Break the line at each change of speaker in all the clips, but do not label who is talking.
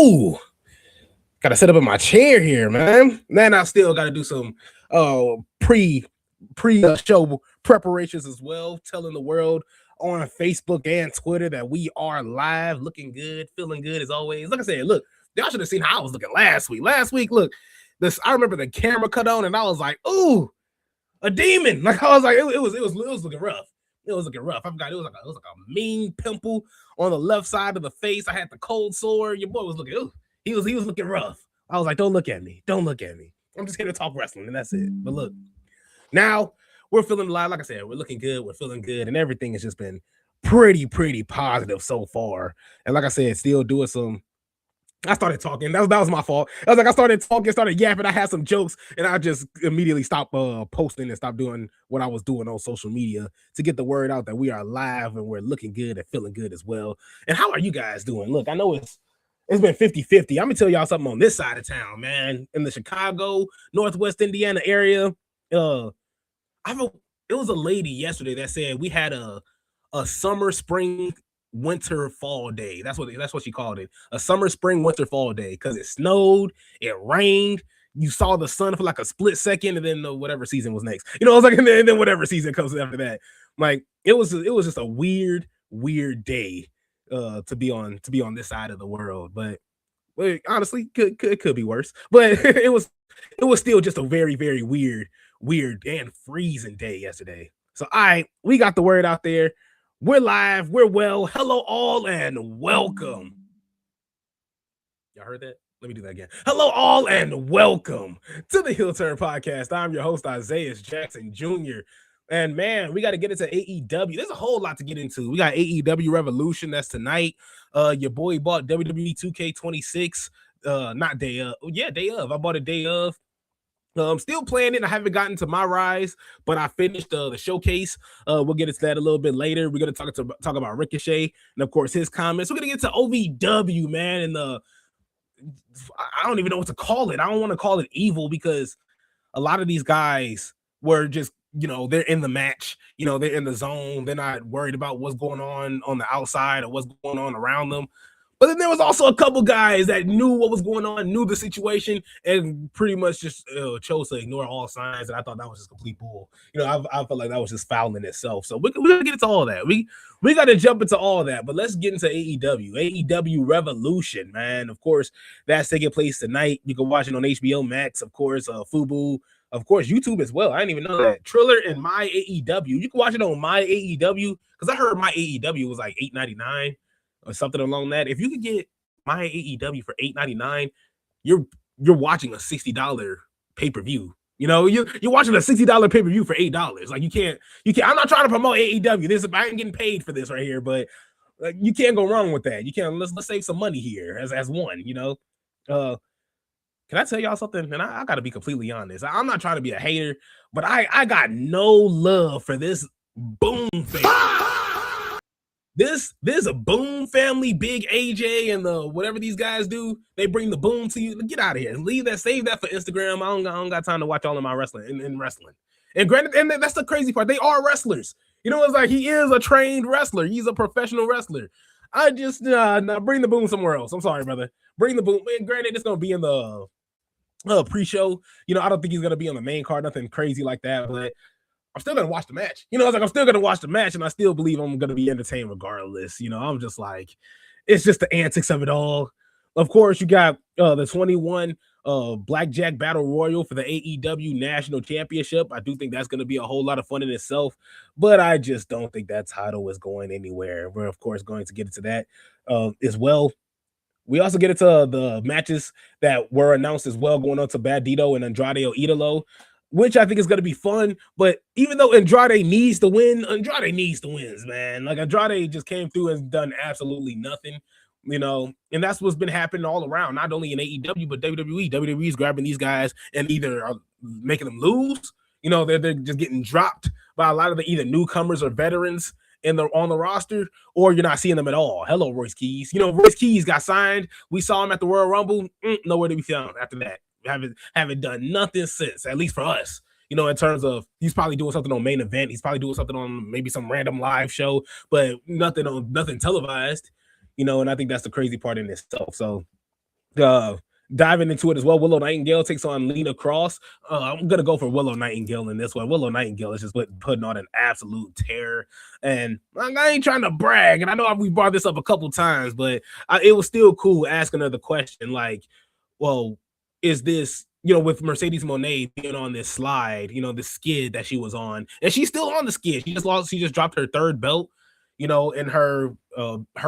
Ooh, gotta sit up in my chair here, man. Then I still gotta do some pre show preparations as well, telling the world on Facebook and Twitter that we are live, looking good, feeling good as always. Like I said, look, y'all should have seen how I was looking last week. Last week, look, I remember the camera cut on, and I was like, ooh, a demon. Like I was like, it was looking rough. It was looking rough. I forgot it was like a mean pimple on the left side of the face. I had the cold sore. Your boy was looking, ooh, he was looking rough. I was like, don't look at me. Don't look at me. I'm just here to talk wrestling, and that's it. But look, now we're feeling alive. Like I said, we're looking good. We're feeling good, and everything has just been pretty positive so far. And like I said, still doing some. I started talking. That was my fault. I was like, I started talking, started yapping. I had some jokes, and I just immediately stopped posting and stopped doing what I was doing on social media to get the word out that we are live and we're looking good and feeling good as well. And how are you guys doing? Look, I know it's been 50-50. I'm gonna tell y'all something on this side of town, man. In the Chicago, Northwest Indiana area, it was a lady yesterday that said we had a summer, spring, winter, fall day. That's what she called it. A summer, spring, winter, fall day, because it snowed, it rained. You saw the sun for like a split second, and then whatever season was next. You know, I was like, and then whatever season comes after that. Like it was just a weird day to be on this side of the world. But honestly, could be worse. But it was still just a very weird and freezing day yesterday. So we got the word out there. We're live. We're well. Hello all and welcome. Y'all heard that? Let me do that again. Hello all and welcome to the Heel Turn Podcast. I'm your host, Isaiah Jackson Jr. And man, we got to get into AEW. There's a whole lot to get into. We got AEW Revolution. That's tonight. Your boy bought WWE 2K26. Not day of. Yeah, day of. I bought a day of. I'm still playing it. I haven't gotten to my rise, but I finished the showcase. We'll get into that a little bit later. We're going to talk about Ricochet and, of course, his comments. We're going to get to OVW, man, and I don't even know what to call it. I don't want to call it evil because a lot of these guys were just, they're in the match. They're in the zone. They're not worried about what's going on the outside or what's going on around them. But then there was also a couple guys that knew what was going on, knew the situation, and pretty much just chose to ignore all signs. And I thought that was just complete bull. I felt like that was just foul in itself. So we're gonna get into all that. We got to jump into all that. But let's get into AEW. AEW Revolution, man. Of course, that's taking place tonight. You can watch it on HBO Max, of course, Fubo, of course, YouTube as well. I didn't even know that. Triller and My AEW. You can watch it on My AEW because I heard My AEW was like $8.99. Or something along that. If you could get My AEW for $8.99, you're watching a $60 pay-per-view. You're watching a $60 pay-per-view for $8. Like you can't. I'm not trying to promote AEW. I ain't getting paid for this right here, but you can't go wrong with that. You can't. Let's save some money here as one. Can I tell y'all something? And I got to be completely honest. I'm not trying to be a hater, but I got no love for this Boom thing. This a Boom family, Big AJ and the whatever these guys do, they bring the boom to you. Get out of here. Leave that, save that for Instagram. I don't got time to watch all of my wrestling in wrestling. And granted, and that's the crazy part. They are wrestlers. It's like he is a trained wrestler. He's a professional wrestler. I just bring the boom somewhere else. I'm sorry, brother. Bring the boom. And granted, it's gonna be in the pre-show. I don't think he's gonna be on the main card, nothing crazy like that, but I'm still going to watch the match. It's like I'm still going to watch the match, and I still believe I'm going to be entertained regardless. I'm just like, it's just the antics of it all. Of course, you got the 21 Blackjack Battle Royal for the AEW National Championship. I do think that's going to be a whole lot of fun in itself, but I just don't think that title is going anywhere. We're, of course, going to get into that as well. We also get into the matches that were announced as well, going on to Bandito and Andrade El Idolo, which I think is going to be fun. But even though Andrade needs to win, Andrade needs to win, man. Like Andrade just came through and done absolutely nothing, and that's what's been happening all around, not only in AEW, but WWE. WWE's grabbing these guys and either are making them lose, they're just getting dropped by a lot of the either newcomers or veterans on the roster, or you're not seeing them at all. Hello, Royce Keys. Royce Keys got signed. We saw him at the Royal Rumble. Nowhere to be found after that. Haven't done nothing since, at least for us, in terms of he's probably doing something on Main Event. He's probably doing something on maybe some random live show, but nothing televised, and I think that's the crazy part in itself. So diving into it as well. Willow Nightingale takes on Lena Cross. I'm gonna go for Willow Nightingale in this one. Willow Nightingale is just putting on an absolute terror, and I ain't trying to brag, and I know we brought this up a couple times, but it was still cool asking her the question, like, well, is this, with Mercedes Moné being on this slide, the skid that she was on, and she's still on the skid. She just dropped her third belt, in her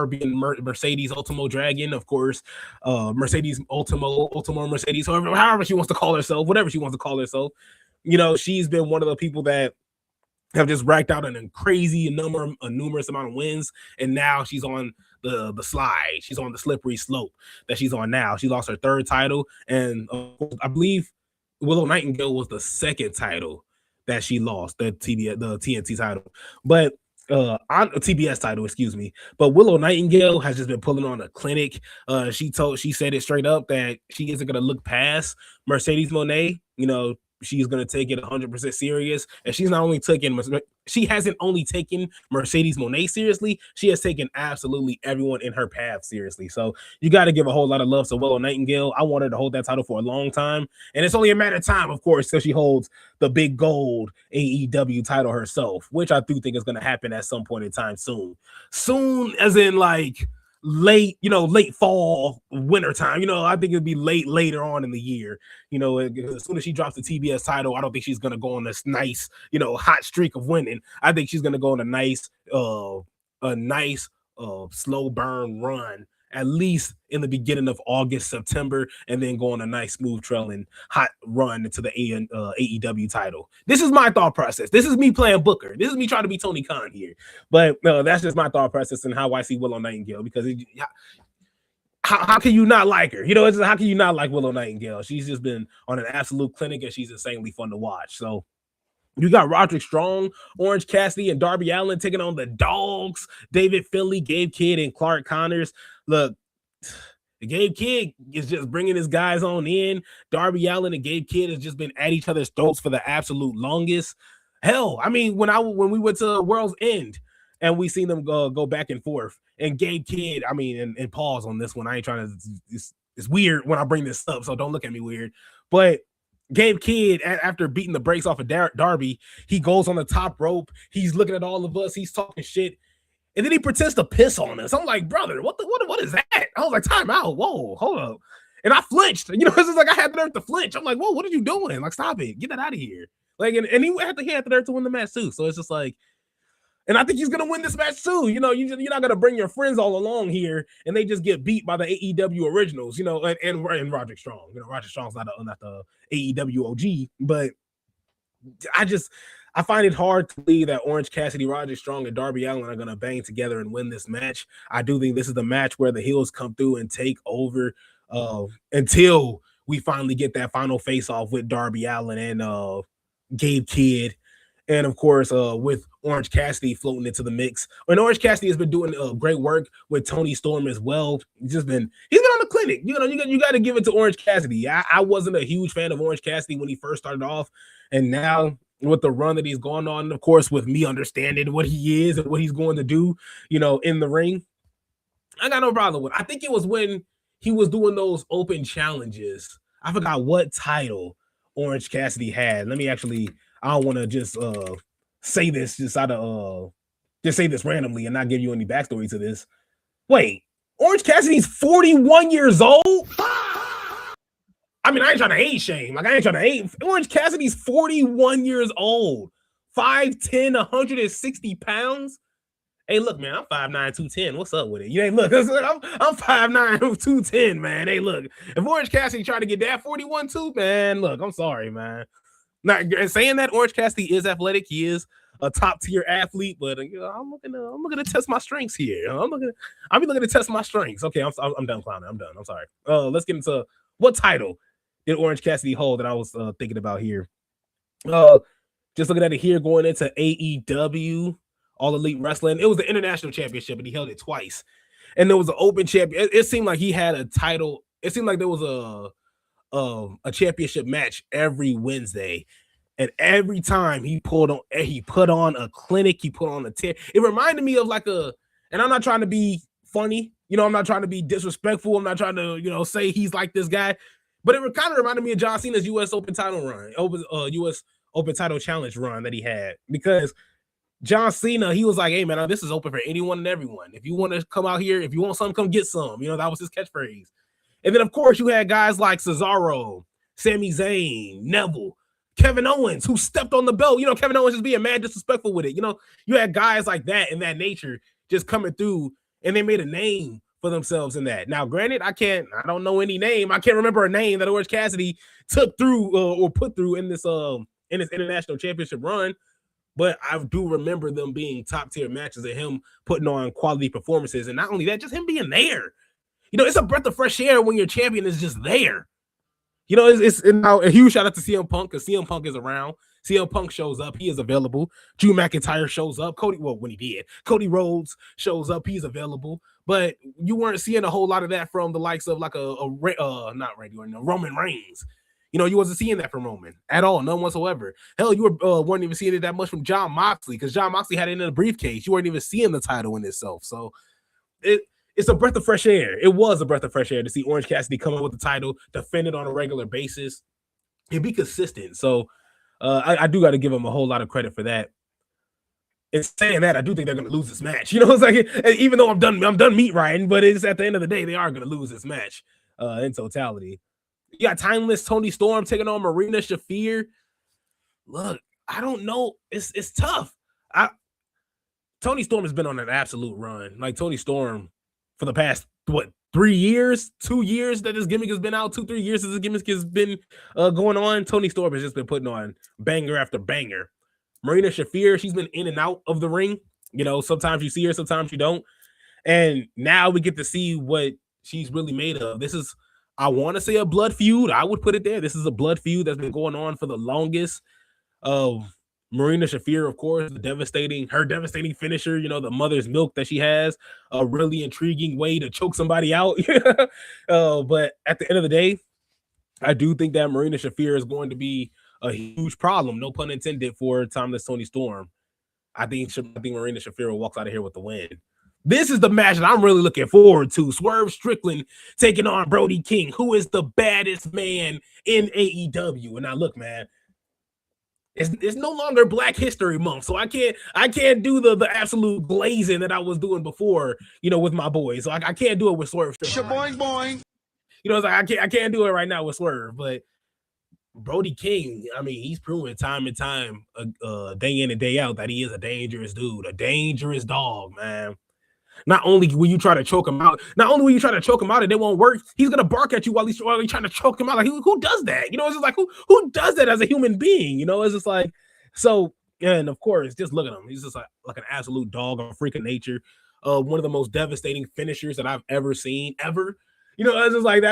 being Mercedes Ultimo Dragon, of course, Mercedes Ultimo Mercedes, however she wants to call herself, whatever she wants to call herself. She's been one of the people that have just racked out a crazy numerous amount of wins, and now she's on the slide. She's on the slippery slope that she's on now. She lost her third title, and I believe Willow Nightingale was the second title that she lost, the TNT title, but on a TBS title, excuse me. But Willow Nightingale has just been pulling on a clinic. She said it straight up that she isn't gonna look past Mercedes Moné. She's going to take it 100% serious. And she hasn't only taken Mercedes Moné seriously, she has taken absolutely everyone in her path seriously. So you got to give a whole lot of love to Willow Nightingale. I wanted to hold that title for a long time. And it's only a matter of time, of course, till she holds the big gold AEW title herself, which I do think is going to happen at some point in time soon. Soon as in like late fall, winter time. I think it'd be later on in the year. As soon as she drops the TBS title, I don't think she's gonna go on this nice, hot streak of winning. I think she's gonna go on a nice slow burn run, at least in the beginning of August, September, and then go on a nice smooth trailing hot run into the AEW title. This is my thought process. This is me playing Booker. This is me trying to be Tony Khan here. But that's just my thought process and how I see Willow Nightingale, because how can you not like her? How can you not like Willow Nightingale? She's just been on an absolute clinic, and she's insanely fun to watch. So you got Roderick Strong, Orange Cassidy, and Darby Allin taking on the Dogs, David Finlay, Gabe Kidd, and Clark Connors. Look, the Gabe Kidd is just bringing his guys on in. Darby Allin and Gabe Kidd has just been at each other's throats for the absolute longest. Hell, I mean, when we went to World's End and we seen them go back and forth, and Gabe Kidd, I mean, and pause on this one. I ain't trying to. It's weird when I bring this up, so don't look at me weird. But Gabe Kidd, after beating the brakes off of Darby, he goes on the top rope. He's looking at all of us. He's talking shit. And then he pretends to piss on us. I'm like, brother, what is that? I was like, time out. Whoa, hold up. And I flinched. It's just like I had the nerve to flinch. I'm like, whoa, what are you doing? Like, stop it. Get that out of here. Like, and he had the nerve to win the match too. So it's just like, and I think he's gonna win this match too. You're not gonna bring your friends all along here and they just get beat by the AEW originals, and Roderick Strong. Roderick Strong's not the AEW OG, but I find it hard to believe that Orange Cassidy, Roderick Strong, and Darby Allin are going to bang together and win this match. I do think this is the match where the heels come through and take over until we finally get that final face-off with Darby Allin and Gabe Kidd. And, of course, with Orange Cassidy floating into the mix. And Orange Cassidy has been doing great work with Tony Storm as well. He's been on the clinic. You got to give it to Orange Cassidy. I wasn't a huge fan of Orange Cassidy when he first started off. And now with the run that he's going on, of course, with me understanding what he is and what he's going to do, in the ring, I got no problem with it. I think it was when he was doing those open challenges. I forgot what title Orange Cassidy had. Let me actually, I don't want to just say this just say this randomly and not give you any backstory to this. Wait, Orange Cassidy's 41 years old? I mean, I ain't trying to hate shame. Like, I ain't trying to hate. Orange Cassidy's 41 years old. 5'10", 160 pounds. Hey, look, man, I'm 5'9", 210. What's up with it? You ain't look. I'm 5'9", 210, man. Hey, look. If Orange Cassidy trying to get that 41 too, man, look, I'm sorry, man. Not saying that Orange Cassidy is athletic. He is a top tier athlete, but I'm looking to test my strengths here. I'll be looking to test my strengths. Okay, I'm done clowning. I'm done. I'm sorry. Let's get into what title did Orange Cassidy hold that I was thinking about here. Just looking at it here, going into AEW, All Elite Wrestling. It was the International Championship, and he held it twice. And there was an open champion. It seemed like he had a title. It seemed like there was a championship match every Wednesday. And every time he put on a clinic, he put on a tear. It reminded me of and I'm not trying to be funny, I'm not trying to be disrespectful. I'm not trying to, say he's like this guy. But it kind of reminded me of John Cena's U.S. Open title run, U.S. Open title challenge run that he had. Because John Cena, he was like, hey, man, this is open for anyone and everyone. If you want to come out here, if you want something, come get some. That was his catchphrase. And then, of course, you had guys like Cesaro, Sami Zayn, Neville, Kevin Owens, who stepped on the belt. Kevin Owens just being mad disrespectful with it. You had guys like that in that nature just coming through, and they made a name for themselves in that. Now, granted, I don't know any name. I can't remember a name that Orange Cassidy took through or put through in this international championship run. But I do remember them being top tier matches and him putting on quality performances. And not only that, just him being there. It's a breath of fresh air when your champion is just there. It's now a huge shout out to CM Punk because CM Punk is around. CM Punk shows up. He is available. Drew McIntyre shows up. When he did. Cody Rhodes shows up. He's available. But you weren't seeing a whole lot of that from the likes of like Roman Reigns. You wasn't seeing that from Roman at all, none whatsoever. Hell, you weren't even seeing it that much from Jon Moxley because Jon Moxley had it in a briefcase. You weren't even seeing the title in itself. So it's a breath of fresh air. It was a breath of fresh air to see Orange Cassidy come up with the title, defend it on a regular basis, and be consistent. So I do got to give him a whole lot of credit for that. And saying that, I do think they're going to lose this match. It's like, even though I'm done meat riding, but it's at the end of the day, they are going to lose this match in totality. You got Timeless Tony Storm taking on Marina Shafir. Look, I don't know. It's tough. Tony Storm has been on an absolute run. Like Tony Storm for the past, 3 years, 2 years that this gimmick has been out, 2-3 years since this gimmick has been going on. Tony Storm has just been putting on banger after banger. Marina Shafir, she's been in and out of the ring. Sometimes you see her, sometimes you don't. And now we get to see what she's really made of. This is, I want to say, a blood feud. I would put it there. This is a blood feud that's been going on for the longest. Marina Shafir, of course, her devastating finisher, the mother's milk that she has, a really intriguing way to choke somebody out. But at the end of the day, I do think that Marina Shafir is going to be a huge problem, no pun intended, for Timeless Tony Storm. I think Marina Shafir walks out of here with the win. This is the match that I'm really looking forward to. Swerve Strickland taking on Brody King, who is the baddest man in AEW. And now, look, man, it's no longer Black History Month, so I can't do the absolute glazing that I was doing before, with my boys. So I can't do it with Swerve Strickland. Boing. It's like I can't do it right now with Swerve, but Brody King, I mean, he's proven time and time, day in and day out, that he is a dangerous dude, a dangerous dog, man. Not only will you try to choke him out, and it won't work, he's gonna bark at you while he's trying to choke him out. Like, who does that? It's just like who does that as a human being? It's just like, so. And of course, just look at him. He's just like an absolute dog, a freak of nature. One of the most devastating finishers that I've ever seen, ever. It's just like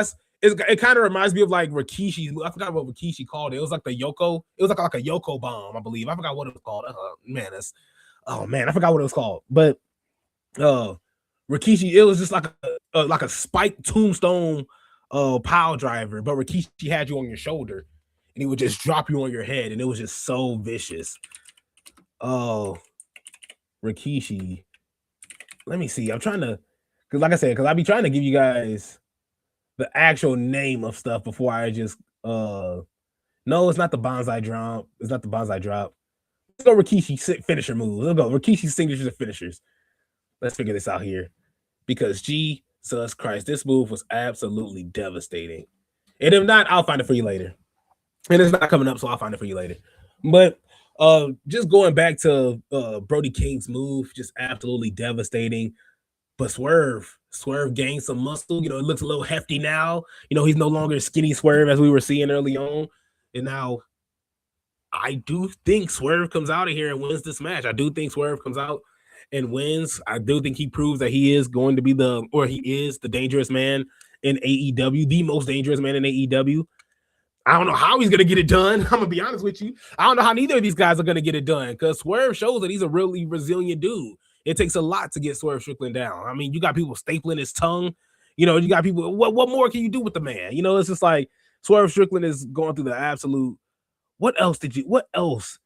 it kind of reminds me of like Rikishi's. I forgot what Rikishi called it. It was like the Yoko. It was like a Yoko bomb, I believe. I forgot what it was called. I forgot what it was called. But Rikishi, it was just like a spiked tombstone pile driver. But Rikishi had you on your shoulder, and he would just drop you on your head, and it was just so vicious. Oh, Rikishi. Let me see. I'm trying to, because like I said, I be trying to give you guys the actual name of stuff before I just no, it's not the bonsai drop. Let's go Rikishi finisher moves. Let's go Rikishi signatures and finishers. Let's figure this out here, because Jesus Christ, this move was absolutely devastating. And if not, I'll find it for you later. And it's not coming up, so I'll find it for you later. But just going back to Brody King's move, just absolutely devastating. But Swerve gained some muscle. It looks a little hefty now. He's no longer skinny Swerve as we were seeing early on. And now I do think Swerve comes out of here and wins this match. I do think Swerve comes out and wins. I do think he proves that he is going to be he is the dangerous man in AEW, the most dangerous man in AEW. I don't know how he's going to get it done. I'm going to be honest with you. I don't know how neither of these guys are going to get it done, because Swerve shows that he's a really resilient dude. It takes a lot to get Swerve Strickland down. I mean, you got people stapling his tongue. You got people, what more can you do with the man? It's just like Swerve Strickland is going through the absolute, what else?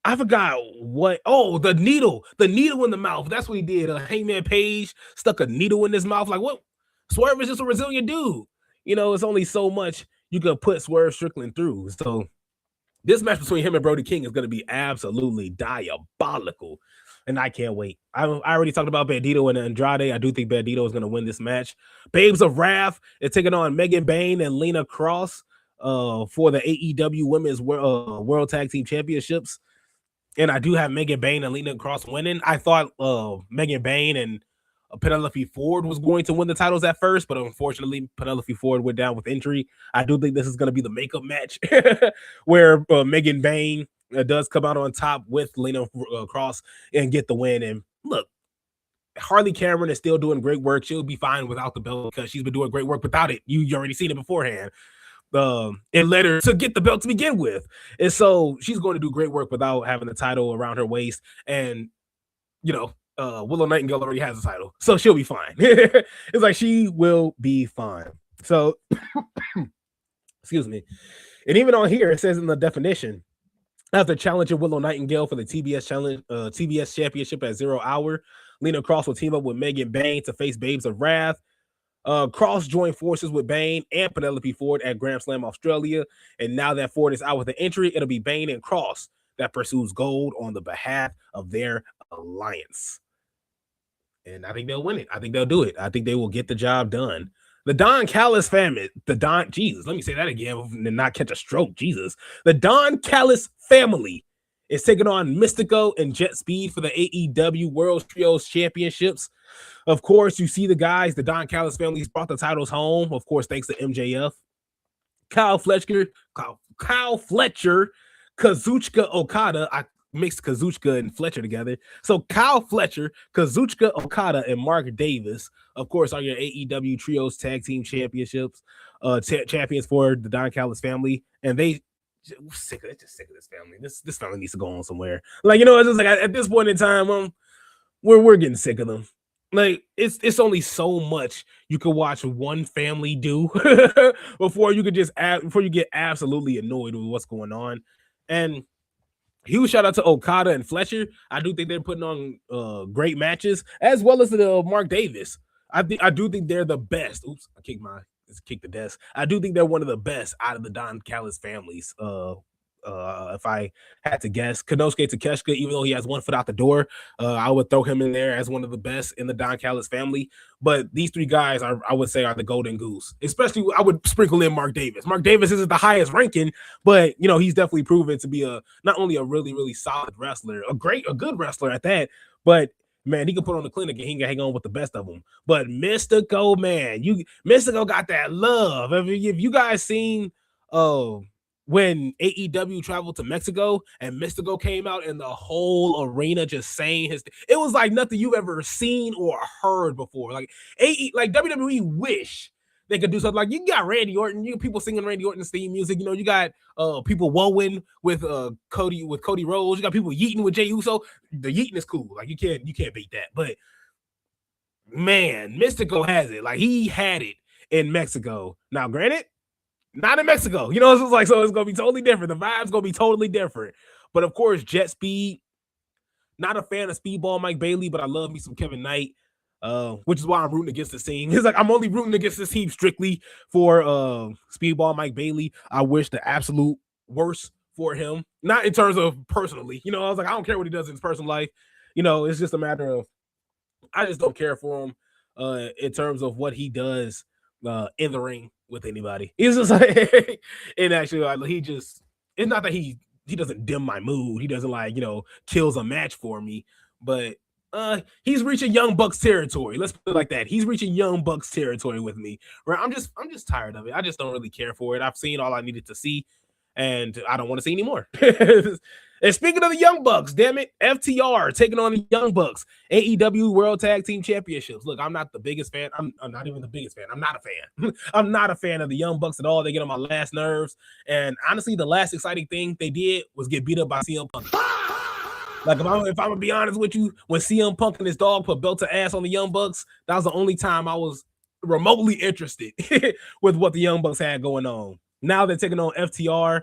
I forgot what. Oh, the needle in the mouth. That's what he did. Hangman Page stuck a needle in his mouth. Like, what? Swerve is just a resilient dude. You know, it's only so much you could put Swerve Strickland through. So this match between him and Brody King is going to be absolutely diabolical. And I can't wait. I already talked about Bandito and Andrade. I do think Bandito is going to win this match. Babes of Wrath is taking on Megan Bayne and Lena Cross for the AEW Women's World Tag Team Championships. And I do have Megan Bayne and Lena Cross winning. I thought Megan Bayne and Penelope Ford was going to win the titles at first, but unfortunately, Penelope Ford went down with injury. I do think this is going to be the makeup match where Megan Bayne does come out on top with Lena Cross and get the win. And look, Harley Cameron is still doing great work. She'll be fine without the belt because she's been doing great work without it. You already seen it beforehand. It led her to get the belt to begin with. And so she's going to do great work without having the title around her waist. And, you know, Willow Nightingale already has the title, so she'll be fine. It's like she will be fine. So, excuse me. And even on here, it says in the definition, after challenging Willow Nightingale for the TBS Championship at 0 hour, Lena Cross will team up with Megan Bayne to face Babes of Wrath. Cross joined forces with Bayne and Penelope Ford at Grand Slam Australia. And now that Ford is out with the injury, it'll be Bayne and Cross that pursues gold on the behalf of their alliance. And I think they'll win it. I think they'll do it. I think they will get the job done. The Don Callis family, Jesus, let me say that again and not catch a stroke. Jesus. The Don Callis family is taking on Mystico and Jet Speed for the AEW World Trios Championships. Of course, you see the guys, the Don Callis families brought the titles home, of course, thanks to MJF. Kyle Fletcher, Kazuchika Okada. I mixed Kazuchika and Fletcher together. So Kyle Fletcher, Kazuchika Okada, and Mark Davis, of course, are your AEW Trios Tag Team Championships, champions for the Don Callis family. And they sick of this family. This family needs to go on somewhere. Like, you know, it's just like at this point in time, we're getting sick of them. Like, it's only so much you can watch one family do before you get absolutely annoyed with what's going on. And huge shout out to Okada and Fletcher. I do think they're putting on great matches, as well as the Mark Davis. I do think they're the best. Oops, I kicked the desk. I do think they're one of the best out of the Don Callis families. If I had to guess, Konosuke Takeshita, even though he has one foot out the door, I would throw him in there as one of the best in the Don Callis family. But these three guys, I would say, are the golden goose. Especially, I would sprinkle in Mark Davis. Mark Davis isn't the highest ranking, but you know he's definitely proven to be not only a really, really solid wrestler, a good wrestler at that, but man, he can put on the clinic and he can hang on with the best of them. But Mystico, man, Mystico got that love. If you guys seen when AEW traveled to Mexico and Mystico came out and the whole arena just saying it was like nothing you've ever seen or heard before. Like WWE wish they could do something. Like, you got Randy Orton, you got people singing Randy Orton's theme music. You know, you got people woeing with Cody Rhodes. You got people yeeting with Jey Uso. The yeeting is cool. Like, you can't beat that. But man, Mystico has it. Like, he had it in Mexico. Now, granted, not in Mexico. You know, it's like, so it's gonna be totally different. The vibe's gonna be totally different. But of course, Jet Speed. Not a fan of Speedball Mike Bailey, but I love me some Kevin Knight. Which is why I'm rooting against this team. It's like I'm only rooting against this team strictly for Speedball Mike Bailey. I wish the absolute worst for him. Not in terms of personally. You know, I was like, I don't care what he does in his personal life. You know, it's just a matter of I just don't care for him in terms of what he does in the ring with anybody. He's just like, and actually, like, it's not that he doesn't dim my mood. He doesn't, like, you know, kills a match for me, but he's reaching Young Bucks territory. Let's put it like that. He's reaching Young Bucks territory with me. Right? I'm just tired of it. I just don't really care for it. I've seen all I needed to see, and I don't want to see anymore. And speaking of the Young Bucks, damn it, FTR taking on the Young Bucks, AEW World Tag Team Championships. Look, I'm not the biggest fan. I'm not even the biggest fan. I'm not a fan. I'm not a fan of the Young Bucks at all. They get on my last nerves. And honestly, the last exciting thing they did was get beat up by CM Punk. Like, if I'm gonna be honest with you, when CM Punk and his dog put belt to ass on the Young Bucks, that was the only time I was remotely interested with what the Young Bucks had going on. Now they're taking on FTR.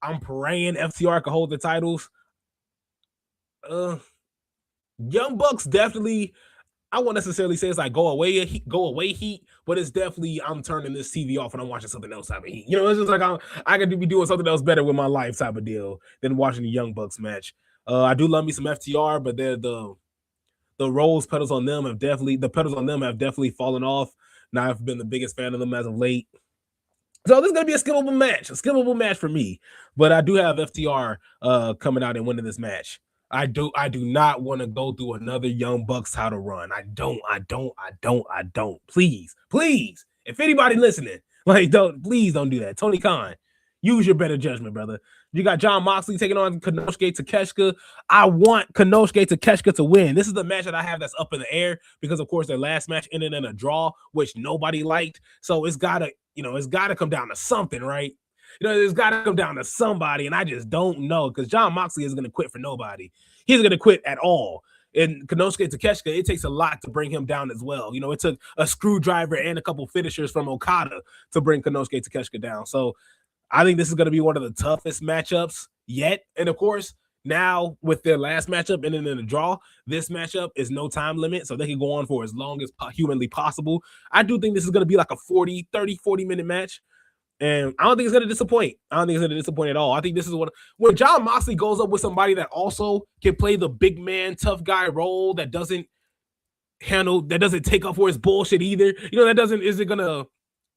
I'm praying FTR can hold the titles. Young Bucks definitely. I won't necessarily say it's like go away heat, but it's definitely I'm turning this TV off and I'm watching something else type of heat. You know, it's just like I could be doing something else better with my life type of deal than watching the Young Bucks match. I do love me some FTR, but they're the rose petals on them have definitely fallen off. Now I've been the biggest fan of them as of late. So this is gonna be a skippable match for me. But I do have FTR coming out and winning this match. I do not want to go through another Young Bucks title run. I don't. Please. If anybody listening, like please don't do that. Tony Khan, use your better judgment, brother. You got Jon Moxley taking on Konosuke Takeshita. I want Konosuke Takeshita to win. This is the match that I have that's up in the air because, of course, their last match ended in a draw, which nobody liked. So it's gotta come down to something, right? It's got to come down to somebody, and I just don't know because Jon Moxley isn't going to quit for nobody. He's going to quit at all. And Konosuke Takeshita, it takes a lot to bring him down as well. It took a screwdriver and a couple finishers from Okada to bring Konosuke Takeshita down. So I think this is going to be one of the toughest matchups yet. And of course, now with their last matchup and then in the draw, this matchup is no time limit, so they can go on for as long as humanly possible. I do think this is going to be like a 40 minute match. And I don't think it's going to disappoint. I don't think it's going to disappoint at all. I think this is when Jon Moxley goes up with somebody that also can play the big man, tough guy role that doesn't take up for his bullshit either. Isn't going to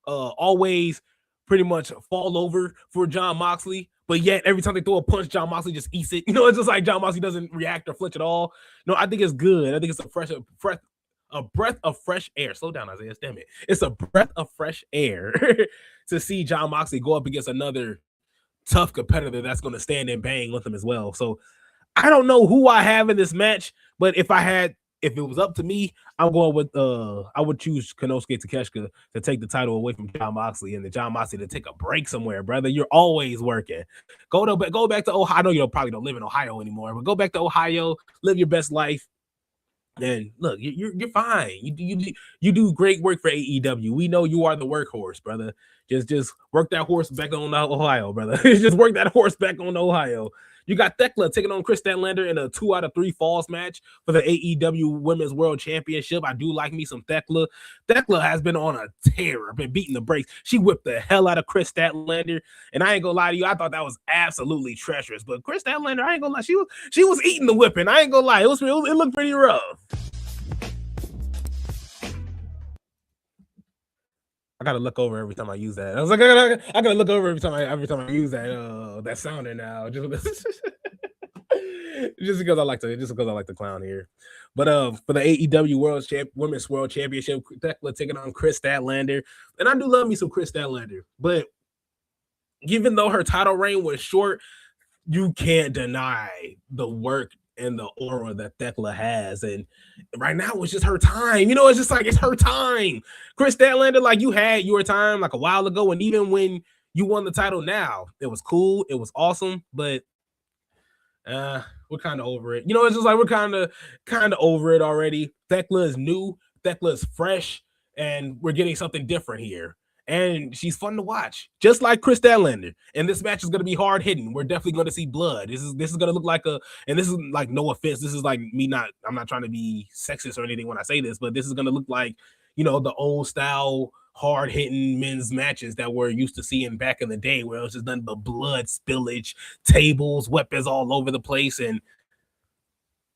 always pretty much fall over for Jon Moxley. But yet every time they throw a punch, Jon Moxley just eats it. It's just like Jon Moxley doesn't react or flinch at all. No, I think it's good. I think it's a breath of fresh air. Slow down, Isaiah. Damn it. It's a breath of fresh air to see Jon Moxley go up against another tough competitor that's going to stand and bang with him as well. So I don't know who I have in this match, but if it was up to me, I'm going with I would choose Konosuke Takeshita to take the title away from Jon Moxley and the Jon Moxley to take a break somewhere, brother. You're always working. Go back to Ohio. I know you probably don't live in Ohio anymore, but go back to Ohio, live your best life. And look, you're fine. You do great work for AEW. We know you are the workhorse, brother. Just work that horse back on Ohio, brother. Just work that horse back on Ohio. You got Thekla taking on Chris Statlander in a 2 out of 3 falls match for the AEW Women's World Championship. I do like me some Thekla. Thekla has been on a tear, been beating the brakes. She whipped the hell out of Chris Statlander, and I ain't gonna lie to you, I thought that was absolutely treacherous. But Chris Statlander, I ain't gonna lie, she was eating the whipping. I ain't gonna lie, it looked pretty rough. I gotta look over every time I use that. I was like, I gotta look over every time I use that sounder now. Just because I like to clown here. But for the AEW Women's World Championship, Thekla taking on Chris Statlander, and I do love me some Chris Statlander. But even though her title reign was short, you can't deny the work and the aura that Thekla has. And right now it's just her time. It's just like it's her time. Chris Statlander, like you had your time like a while ago, and even when you won the title now, it was cool, it was awesome, but we're kind of over it. It's just like we're kind of over it already. Thekla is new, Thekla is fresh, and we're getting something different here. And she's fun to watch, just like Chris Statlander. And this match is going to be hard hitting. We're definitely going to see blood. This is going to look like and this is like, no offense, this is like I'm not trying to be sexist or anything when I say this, but this is going to look like, the old style hard hitting men's matches that we're used to seeing back in the day, where it was just nothing but blood spillage, tables, weapons all over the place. And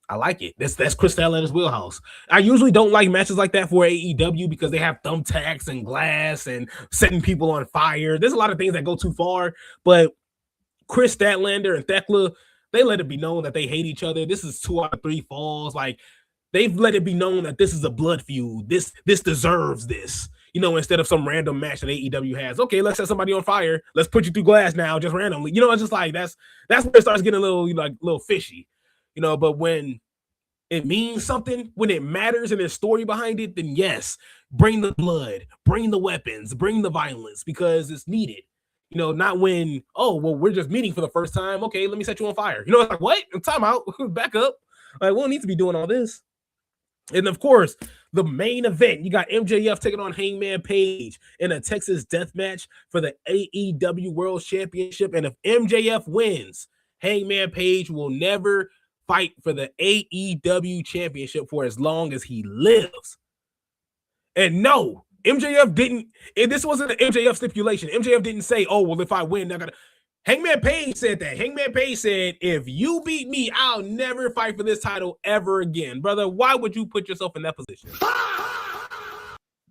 I like it. That's Chris Statlander's wheelhouse. I usually don't like matches like that for AEW because they have thumbtacks and glass and setting people on fire. There's a lot of things that go too far, but Chris Statlander and Thekla, they let it be known that they hate each other. This is 2 out of 3 falls. Like, they've let it be known that this is a blood feud. This deserves this. Instead of some random match that AEW has. Okay, let's set somebody on fire. Let's put you through glass now, just randomly. It's just like that's where it starts getting a little fishy. But when it means something, when it matters and there's story behind it, then yes, bring the blood, bring the weapons, bring the violence, because it's needed. Not when, we're just meeting for the first time. Okay, let me set you on fire. It's like, what? Time out. Back up. Like, we don't need to be doing all this. And of course, the main event, you got MJF taking on Hangman Page in a Texas death match for the AEW World Championship. And if MJF wins, Hangman Page will never fight for the AEW championship for as long as he lives. And no, MJF didn't. This wasn't an MJF stipulation. MJF didn't say, "Oh, well, if I win, I gotta." Hangman Page said that. Hangman Page said, "If you beat me, I'll never fight for this title ever again." Brother, why would you put yourself in that position?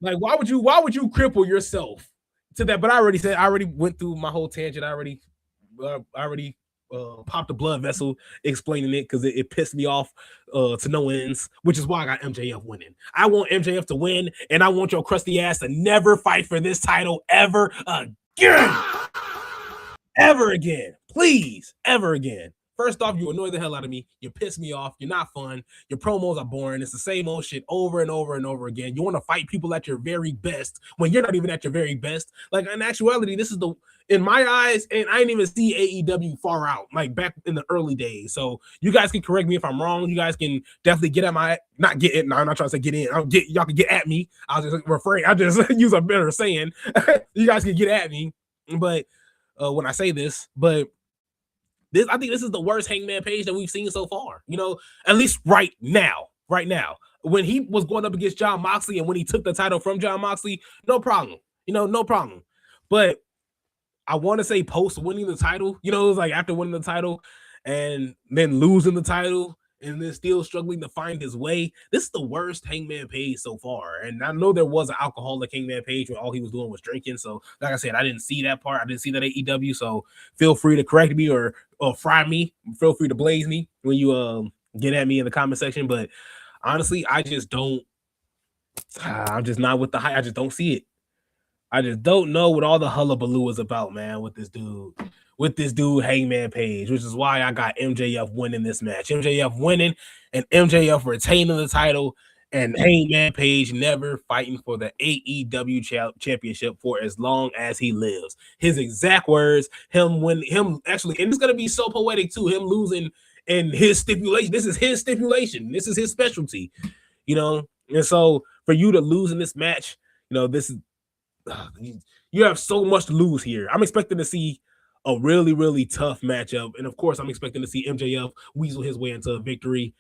Like, why would you cripple yourself to that? But I already went through my whole tangent. I already popped a blood vessel explaining it because it pissed me off to no ends, which is why I got MJF winning. I want MJF to win, and I want your crusty ass to never fight for this title ever again. Ever again. Please, ever again. First off, you annoy the hell out of me. You piss me off. You're not fun. Your promos are boring. It's the same old shit over and over and over again. You want to fight people at your very best when you're not even at your very best. Like, in actuality, this is in my eyes, and I didn't even see AEW far out, like back in the early days. So you guys can correct me if I'm wrong. You guys can definitely get at my, not get in. No, I'm not trying to say get in. Y'all can get at me. I'll just use a better saying. You guys can get at me. But when I say this, but I think this is the worst Hangman Page that we've seen so far. You know, at least right now. When he was going up against Jon Moxley and when he took the title from Jon Moxley, no problem. You know, no problem. But I want to say post winning the title, you know, it was like after winning the title and then losing the title and then still struggling to find his way. This is the worst Hangman Page so far. And I know there was an alcoholic Hangman Page where all he was doing was drinking. So like I said, I didn't see that part. I didn't see that AEW. So feel free to correct me or fry me. Feel free to blaze me when you get at me in the comment section. But honestly, I'm just not with the hype. I just don't see it. I just don't know what all the hullabaloo is about, man, with this dude, Hangman Page, which is why I got MJF winning this match. MJF winning and MJF retaining the title and Hangman Page never fighting for the AEW championship for as long as he lives. His exact words, him actually, and it's going to be so poetic too, him losing in his stipulation. This is his stipulation. This is his specialty, you know? And so for you to lose in this match, you know, this is, you have so much to lose here. I'm expecting to see a really, really tough matchup. And of course, I'm expecting to see MJF weasel his way into a victory.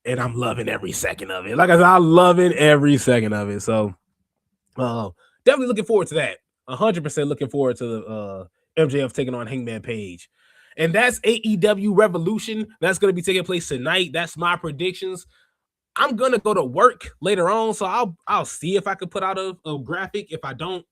And I'm loving every second of it. Like I said, I'm loving every second of it. So definitely looking forward to that. 100% looking forward to the MJF taking on Hangman Page. And that's AEW Revolution. That's going to be taking place tonight. That's my predictions. I'm gonna go to work later on, so I'll see if I can put out a graphic. If I don't,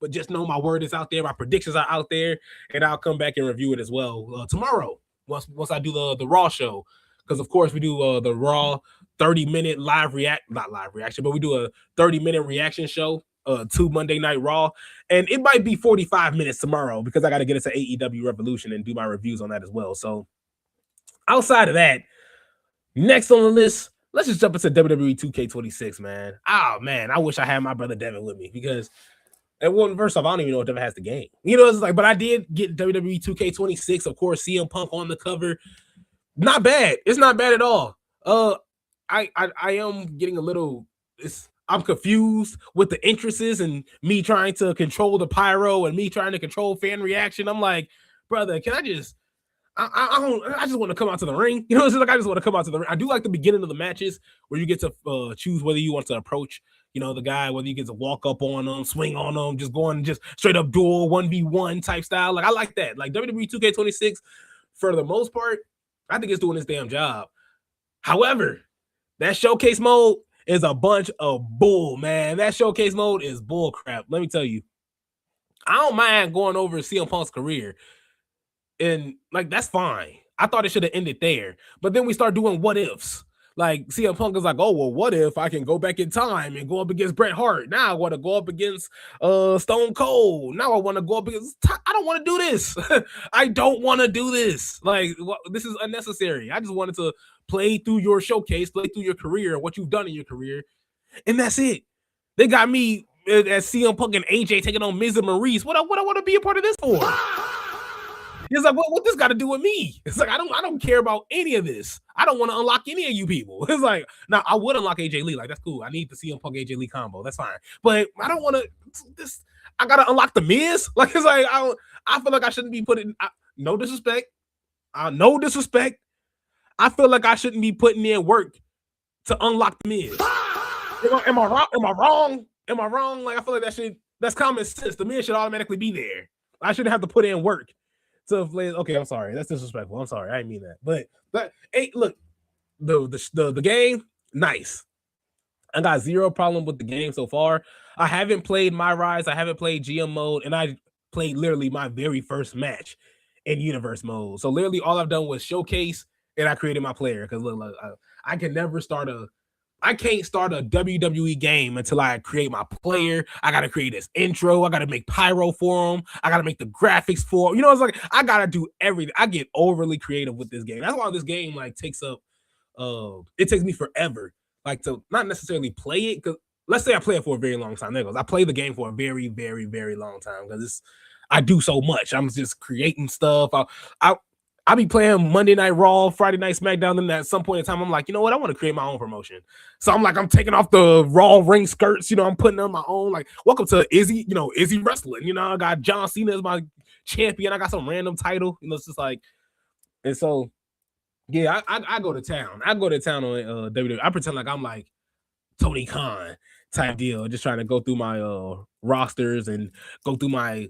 but just know my word is out there, my predictions are out there, and I'll come back and review it as well tomorrow once I do the Raw show, because of course we do the Raw 30-minute not live reaction, but we do a 30-minute reaction show to Monday Night Raw, and it might be 45 minutes tomorrow because I got to get into AEW Revolution and do my reviews on that as well. So outside of that, next on the list. Let's just jump into WWE 2K26, man. Oh, man, I wish I had my brother Devin with me because, first off, I don't even know if Devin has the game. You know, it's like, but I did get WWE 2K26, of course, CM Punk on the cover. Not bad. It's not bad at all. I am getting a little, I'm confused with the entrances and me trying to control the pyro and me trying to control fan reaction. I'm like, brother, can I just, I just want to come out to the ring. You know, it's like I just want to come out to the ring. I do like the beginning of the matches where you get to choose whether you want to approach, you know, the guy, whether you get to walk up on them, swing on them, just going just straight up duel 1v1 type style. Like I like that. Like WWE 2K26, for the most part, I think it's doing its damn job. However, that showcase mode is a bunch of bull, man. That showcase mode is bull crap. Let me tell you, I don't mind going over CM Punk's career. And like, that's fine. I thought it should have ended there. But then we start doing what ifs. Like CM Punk is like, oh, well, what if I can go back in time and go up against Bret Hart? Now I want to go up against Stone Cold. Now I want to go up against, I don't want to do this. I don't want to do this. Like, this is unnecessary. I just wanted to play through your showcase, play through your career, what you've done in your career. And that's it. They got me as CM Punk and AJ taking on Miz and Maurice. What I want to be a part of this for? It's like, what this got to do with me? It's like, I don't care about any of this. I don't want to unlock any of you people. It's like, now I would unlock AJ Lee. Like, that's cool. I need the CM Punk AJ Lee combo. That's fine. But I don't want to, I got to unlock the Miz. Like, it's like, I feel like I shouldn't be putting, no disrespect. No disrespect. I feel like I shouldn't be putting in work to unlock the Miz. Am I wrong? Am I wrong? Am I wrong? Like I feel like that's common sense. The Miz should automatically be there. I shouldn't have to put in work to play. Okay, I'm sorry. That's disrespectful. I'm sorry. I didn't mean that. But hey, look, the game, nice. I got zero problem with the game so far. I haven't played My Rise. I haven't played GM mode, and I played literally my very first match in Universe mode. So literally all I've done was showcase, and I created my player. Because look, I can't start a WWE game until I create my player. I got to create this intro. I got to make pyro for them. I got to make the graphics for them. You know, it's like I got to do everything. I get overly creative with this game. That's why this game like takes up. It takes me forever, like to not necessarily play it. Because let's say I play it for a very long time. There goes. I play the game for a very, very, very long time because I do so much. I'm just creating stuff. I be playing Monday Night Raw, Friday Night SmackDown, and at some point in time, I'm like, you know what? I want to create my own promotion. So I'm taking off the Raw ring skirts, I'm putting on my own. Like, welcome to Izzy, Izzy Wrestling. I got John Cena as my champion. I got some random title. It's just like, and so, yeah, I go to town. I go to town on WWE. I pretend like I'm like Tony Khan type deal, just trying to go through my rosters and go through my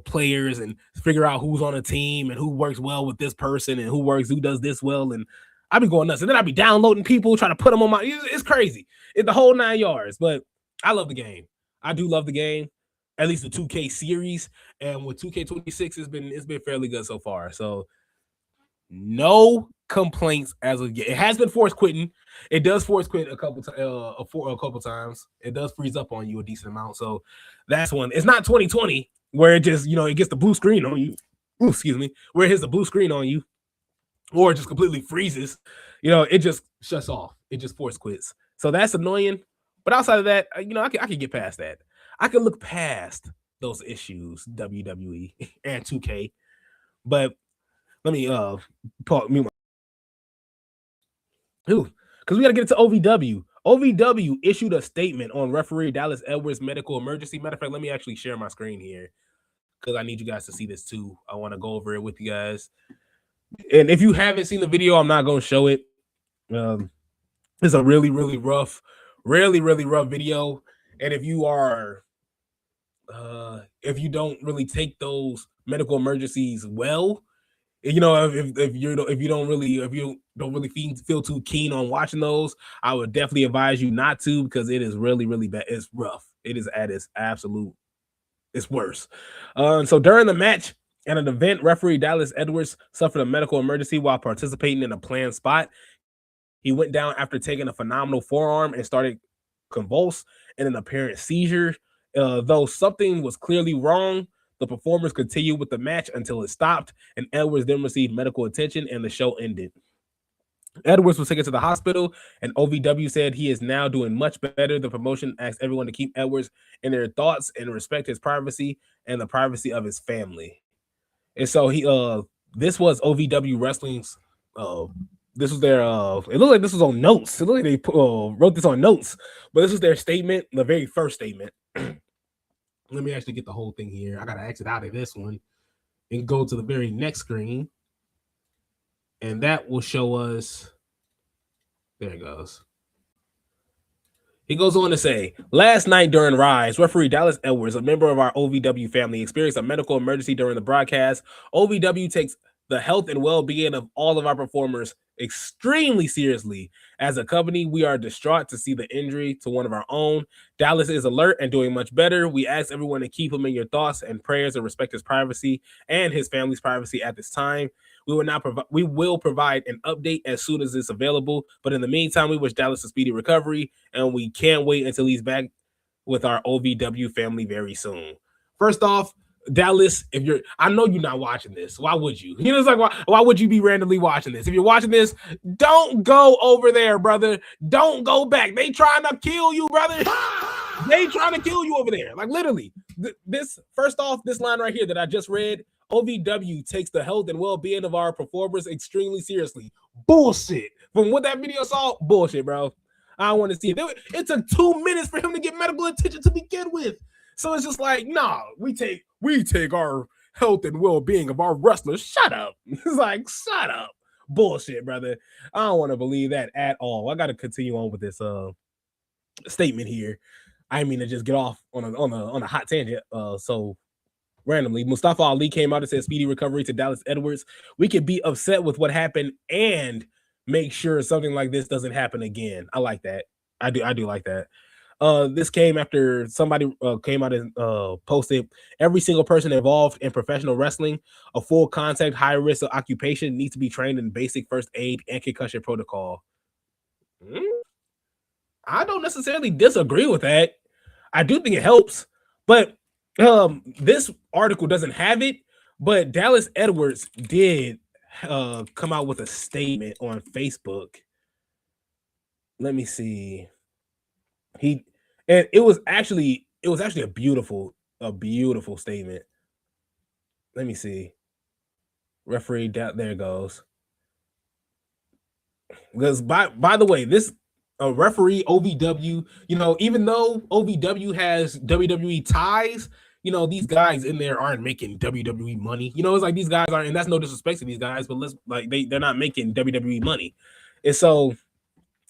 players and figure out who's on a team and who works well with this person and who does this well. And I be going nuts. And then I be downloading people, trying to put them on it's crazy. It's the whole 9 yards. But I love the game. I do love the game, at least the 2K series. And with 2K26, it's been fairly good so far. So no complaints as of yet. It has been force quitting. It does force quit a couple times. It does freeze up on you a decent amount. So that's one. It's not 2020 where it just it gets the blue screen on you. Ooh, excuse me. Where it hits the blue screen on you, or it just completely freezes. It just shuts off. It just force quits. So that's annoying. But outside of that, I can get past that. I can look past those issues, WWE and 2K. But let me because we got to get into OVW. OVW issued a statement on referee Dallas Edwards' medical emergency. Matter of fact, let me actually share my screen here because I need you guys to see this too. I want to go over it with you guys. And if you haven't seen the video, I'm not going to show it. It's a really, really rough video. And if you are, if you don't really take those medical emergencies well, if you don't really feel too keen on watching those, I would definitely advise you not to because it is really, really bad. It's rough. It is at its absolute. It's worse. So during the match at an event, referee Dallas Edwards suffered a medical emergency while participating in a planned spot. He went down after taking a phenomenal forearm and started convulse in an apparent seizure. Though something was clearly wrong, the performers continued with the match until it stopped, and Edwards then received medical attention, and the show ended. Edwards was taken to the hospital, and OVW said he is now doing much better. The promotion asked everyone to keep Edwards in their thoughts and respect his privacy and the privacy of his family. And so this was OVW Wrestling's. This was their. It looked like this was on notes. It looked like they wrote this on notes, but this was their statement, the very first statement. Let me actually get the whole thing here. I gotta exit out of this one and go to the very next screen. And that will show us. There it goes. He goes on to say, last night during Rise, referee Dallas Edwards, a member of our OVW family, experienced a medical emergency during the broadcast. OVW takes the health and well-being of all of our performers extremely seriously. As a company, we are distraught to see the injury to one of our own. Dallas is alert and doing much better. We ask everyone to keep him in your thoughts and prayers and respect his privacy and his family's privacy at this time. We will provide an update as soon as it's available. But in the meantime, we wish Dallas a speedy recovery, and we can't wait until he's back with our OVW family very soon. First off, Dallas, I know you're not watching this. Why would you? It's like, why would you be randomly watching this? If you're watching this, don't go over there, brother. Don't go back. They trying to kill you, brother. They trying to kill you over there. Like literally, this line right here that I just read, OVW takes the health and well-being of our performers extremely seriously. Bullshit. From what that video saw, bullshit, bro. I don't want to see it. It took 2 minutes for him to get medical attention to begin with. So it's just like, nah, we take our health and well-being of our wrestlers. Shut up. It's like, shut up. Bullshit, brother. I don't want to believe that at all. I got to continue on with this statement here. I mean to just get off on a hot tangent. So randomly, Mustafa Ali came out and said speedy recovery to Dallas Edwards. We could be upset with what happened and make sure something like this doesn't happen again. I like that. I do like that. This came after somebody came out and posted every single person involved in professional wrestling, a full contact, high risk of occupation needs to be trained in basic first aid and concussion protocol. I don't necessarily disagree with that. I do think it helps, but this article doesn't have it. But Dallas Edwards did come out with a statement on Facebook. Let me see. It was actually a beautiful statement. Let me see. Referee down there goes. Because by the way, this referee OVW, even though OVW has WWE ties, these guys in there aren't making WWE money. It's like these guys aren't, and that's no disrespect to these guys, but they're not making WWE money. And so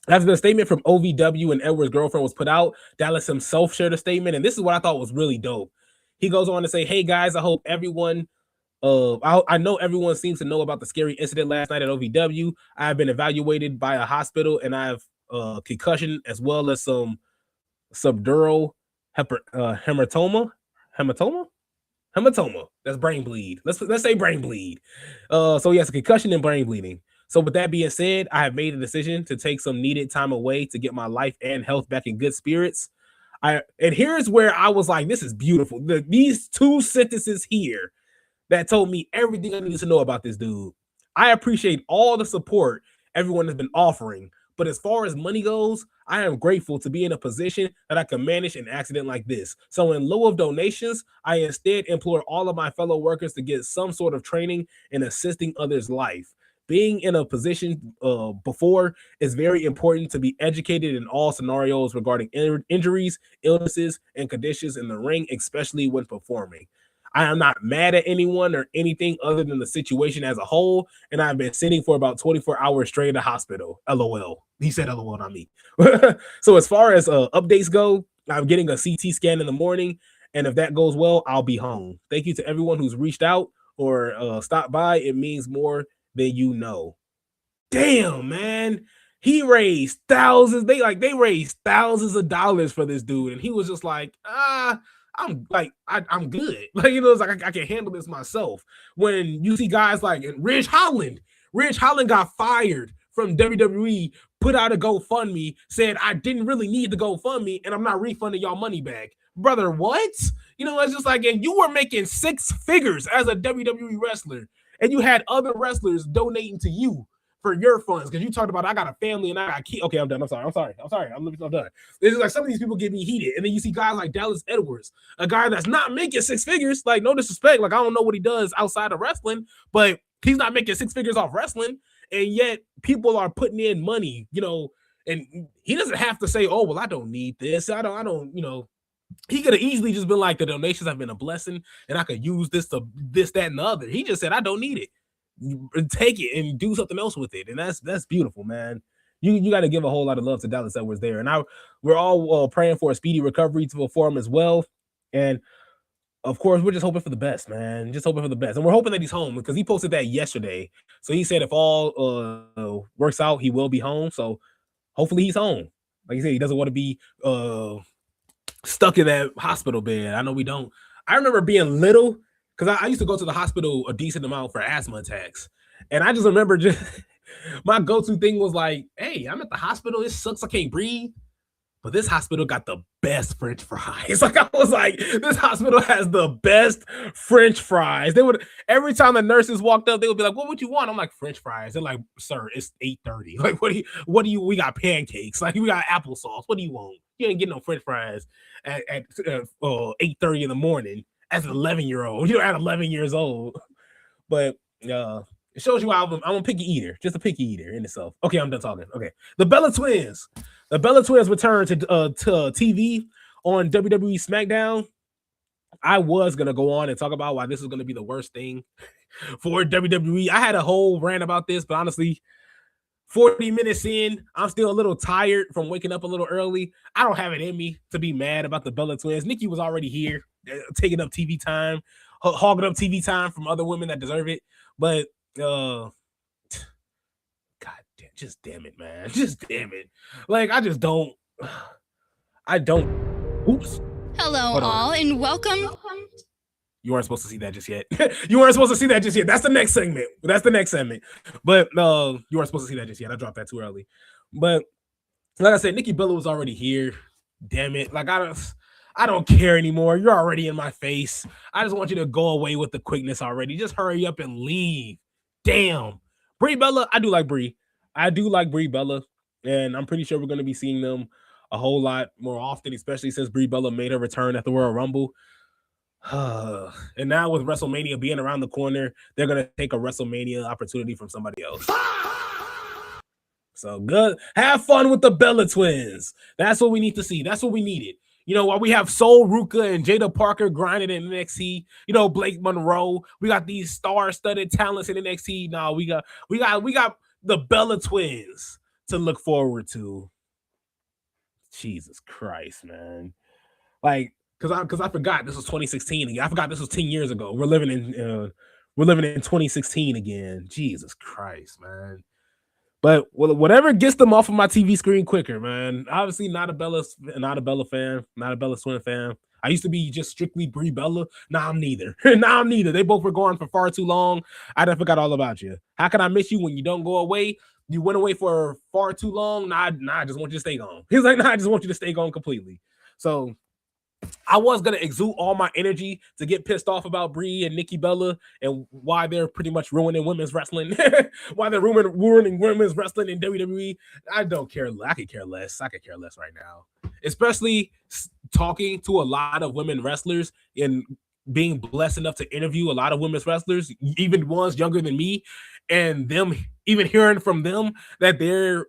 after the statement from OVW and Edwards' girlfriend was put out, Dallas himself shared a statement, and this is what I thought was really dope. He goes on to say, "Hey guys, I hope everyone I know everyone seems to know about the scary incident last night at OVW. I've been evaluated by a hospital and I have concussion as well as some subdural hematoma. That's brain bleed. Let's say brain bleed. So he has a concussion and brain bleeding. So with that being said, I have made a decision to take some needed time away to get my life and health back in good spirits. And here's where I was like, this is beautiful. These two sentences here that told me everything I needed to know about this dude. I appreciate all the support everyone has been offering, but as far as money goes, I am grateful to be in a position that I can manage an accident like this. So in lieu of donations, I instead implore all of my fellow workers to get some sort of training in assisting others' life. Being in a position before is very important to be educated in all scenarios regarding injuries, illnesses, and conditions in the ring, especially when performing. I am not mad at anyone or anything other than the situation as a whole, and I've been sitting for about 24 hours straight in the hospital. LOL. He said LOL, not me. So as far as updates go, I'm getting a CT scan in the morning, and if that goes well, I'll be home. Thank you to everyone who's reached out or stopped by. It means more than you know. Damn, man. He raised thousands. They raised thousands of dollars for this dude, and he was just like, I'm good. It's like I can handle this myself. When you see guys like Ridge Holland got fired from WWE, put out a GoFundMe, said I didn't really need the GoFundMe, and I'm not refunding y'all money back. Brother, what? It's just like, and you were making six figures as a WWE wrestler, and you had other wrestlers donating to you for your funds, because you talked about I got a family and I got kids. Okay, I'm done. I'm sorry. I'm done. It's like some of these people get me heated, and then you see guys like Dallas Edwards, a guy that's not making six figures. Like, no disrespect, like I don't know what he does outside of wrestling, but he's not making six figures off wrestling, and yet people are putting in money, and he doesn't have to say, "Oh, well, I don't need this. I don't." He could have easily just been like, the donations have been a blessing, and I could use this to this, that, and the other. He just said, "I don't need it. Take it and do something else with it," and that's beautiful, man. You got to give a whole lot of love to Dallas Edwards there, and we're all praying for a speedy recovery for him as well. And of course, we're just hoping for the best, man. Just hoping for the best, and we're hoping that he's home, because he posted that yesterday. So he said if all works out, he will be home. So hopefully he's home. Like you said, he doesn't want to be stuck in that hospital bed. I know we don't. I remember being little, because I used to go to the hospital a decent amount for asthma attacks. And I just remember my go-to thing was like, hey, I'm at the hospital. It sucks. I can't breathe. But this hospital got the best French fries. Like, I was like, this hospital has the best French fries. They would, every time the nurses walked up, they would be like, what would you want? I'm like, French fries. They're like, sir, it's 8:30. Like, what do you, we got pancakes. Like, we got applesauce. What do you want? You ain't getting no French fries at 8:30 in the morning. As an 11-year-old, you're at 11 years old, but it shows you I'm a picky eater, just a picky eater in itself. Okay, I'm done talking. Okay, the Bella Twins returned to TV on WWE SmackDown. I was gonna go on and talk about why this is gonna be the worst thing for WWE. I had a whole rant about this, but honestly, 40 minutes in, I'm still a little tired from waking up a little early. I don't have it in me to be mad about the Bella Twins. Nikki was already here, taking up TV time, hogging up TV time from other women that deserve it. But God damn, just damn it, man. Just damn it. Like, I don't. Oops.
Hello, all, and welcome.
You weren't supposed to see that just yet. You weren't supposed to see that just yet. That's the next segment. But you weren't supposed to see that just yet. I dropped that too early. But like I said, Nikki Bella was already here. Damn it. Like, I don't care anymore. You're already in my face. I just want you to go away with the quickness already. Just hurry up and leave. Damn. Brie Bella, I do like Brie. I do like Brie Bella. And I'm pretty sure we're going to be seeing them a whole lot more often, especially since Brie Bella made her return at the Royal Rumble. And now with WrestleMania being around the corner, they're going to take a WrestleMania opportunity from somebody else. So good. Have fun with the Bella Twins. That's what we need to see. That's what we needed. You know, while we have Sol Ruka and Jada Parker grinding in NXT, you know, Blake Monroe, we got these star-studded talents in NXT. Now we got the Bella Twins to look forward to. Jesus Christ, man. Like, because I forgot this was 2016 again. I forgot this was 10 years ago. We're living in 2016 again. Jesus Christ, man. But whatever gets them off of my TV screen quicker, man. Obviously, not a Bella fan, not a Bella Twin fan. I used to be just strictly Brie Bella. Now I'm neither. They both were gone for far too long. I done forgot all about you. How can I miss you when you don't go away? You went away for far too long. Nah, I just want you to stay gone. He's like, nah, I just want you to stay gone completely. So I was going to exude all my energy to get pissed off about Brie and Nikki Bella and why they're pretty much ruining women's wrestling. Why they're ruining women's wrestling in WWE. I don't care. I could care less. I could care less right now. Especially talking to a lot of women wrestlers and being blessed enough to interview a lot of women's wrestlers, even ones younger than me, and them even hearing from them that their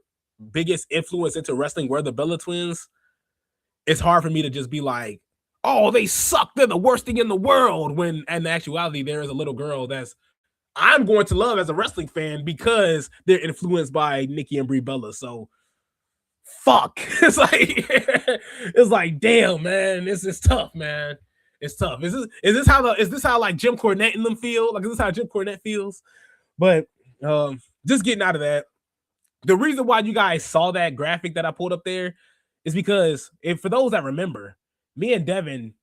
biggest influence into wrestling were the Bella Twins. It's hard for me to just be like, oh, they suck. They're the worst thing in the world. When in actuality, there is a little girl that's I'm going to love as a wrestling fan because they're influenced by Nikki and Brie Bella. So fuck. It's like, damn, man. It's tough, man. It's tough. Is this how like Jim Cornette and them feel? Like, is this how Jim Cornette feels? But just getting out of that. The reason why you guys saw that graphic that I pulled up there is because for those that remember, me and Devin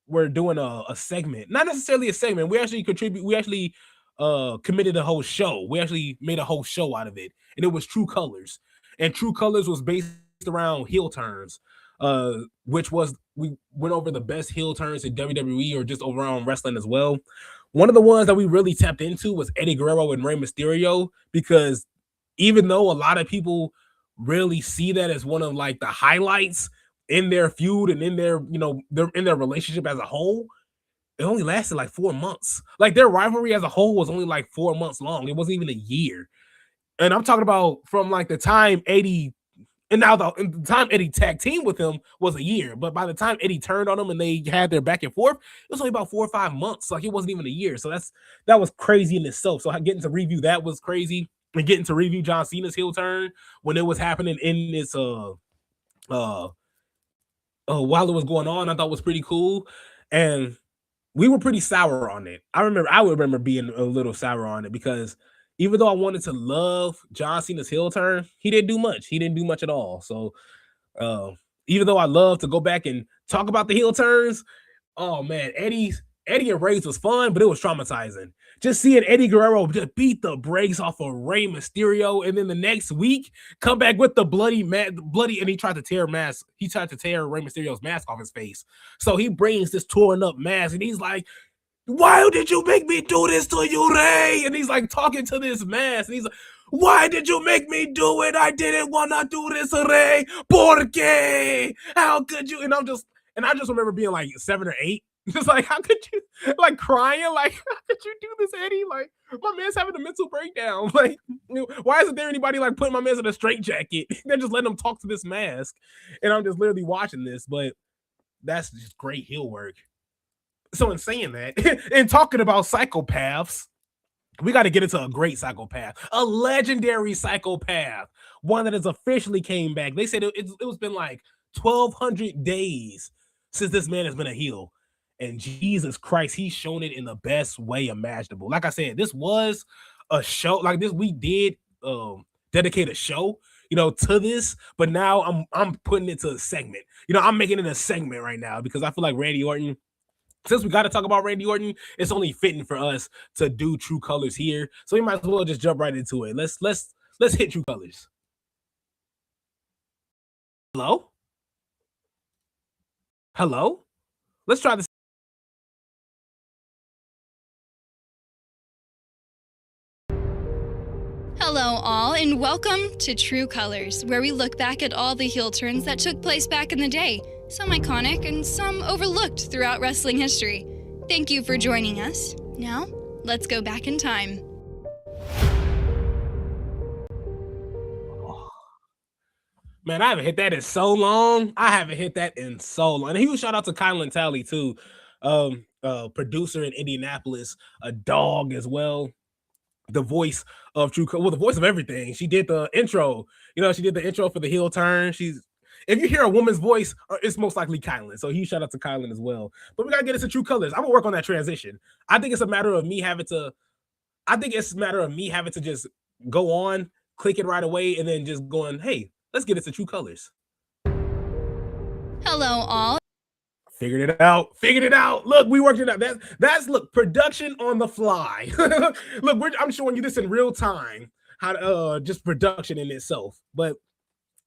were doing a segment, not necessarily a segment. We actually committed a whole show. We actually made a whole show out of it, and it was True Colors. And True Colors was based around heel turns, which was we went over the best heel turns in WWE or just over on wrestling as well. One of the ones that we really tapped into was Eddie Guerrero and Rey Mysterio, because even though a lot of people really see that as one of like the highlights in their feud and in their, in their relationship as a whole, it only lasted like 4 months. Like, their rivalry as a whole was only like 4 months long. It wasn't even a year. And I'm talking about from like the time Eddie, and now the time Eddie tag team with him was a year. But by the time Eddie turned on him and they had their back and forth, it was only about 4 or 5 months. Like, it wasn't even a year. So that was crazy in itself. So getting to review that was crazy. And getting to review John Cena's heel turn when it was happening in this while it was going on, I thought was pretty cool. And we were pretty sour on it. I remember being a little sour on it because even though I wanted to love John Cena's heel turn, he didn't do much. He didn't do much at all. So even though I love to go back and talk about the heel turns, oh man, Eddie and Rey's was fun, but it was traumatizing. Just seeing Eddie Guerrero just beat the brakes off of Rey Mysterio, and then the next week come back with the bloody, and he tried to tear mask. He tried to tear Rey Mysterio's mask off his face. So he brings this torn up mask, and he's like, "Why did you make me do this to you, Rey?" And he's like talking to this mask, and he's like, "Why did you make me do it? I didn't want to do this, Rey. ¿Por qué? How could you?" And I just remember being like 7 or 8. Just like, how could you, like, crying? Like, how could you do this, Eddie? Like, my man's having a mental breakdown. Like, why isn't there anybody like putting my man in a straitjacket? They're just letting him talk to this mask. And I'm just literally watching this, but that's just great heel work. So in saying that, and talking about psychopaths, we got to get into a great psychopath, a legendary psychopath, one that has officially came back. They said it was been like 1,200 days since this man has been a heel. And Jesus Christ, he's shown it in the best way imaginable. Like I said, this was a show like this. We did dedicate a show, to this, but now I'm putting it to a segment. I'm making it a segment right now because I feel like Randy Orton, since we got to talk about Randy Orton, it's only fitting for us to do True Colors here. So we might as well just jump right into it. Let's hit True Colors. Hello? Hello? Let's try this.
Hello, all, and welcome to True Colors, where we look back at all the heel turns that took place back in the day, some iconic and some overlooked throughout wrestling history. Thank you for joining us. Now, let's go back in time.
Man, I haven't hit that in so long. And a huge shout out to Kylan Talley, too. Producer in Indianapolis, a dog as well. The voice of the voice of everything. She did the intro. She did the intro for the heel turn. If you hear a woman's voice, it's most likely Kylan. So huge shout out to Kylan as well. But we gotta get into True Colors. I'm gonna work on that transition. I think it's a matter of me having to just go on, click it right away, and then just going, hey, let's get into True Colors.
Hello, all.
Figured it out. Look, we worked it out. That's production on the fly. Look, I'm showing you this in real time. How to just production in itself. But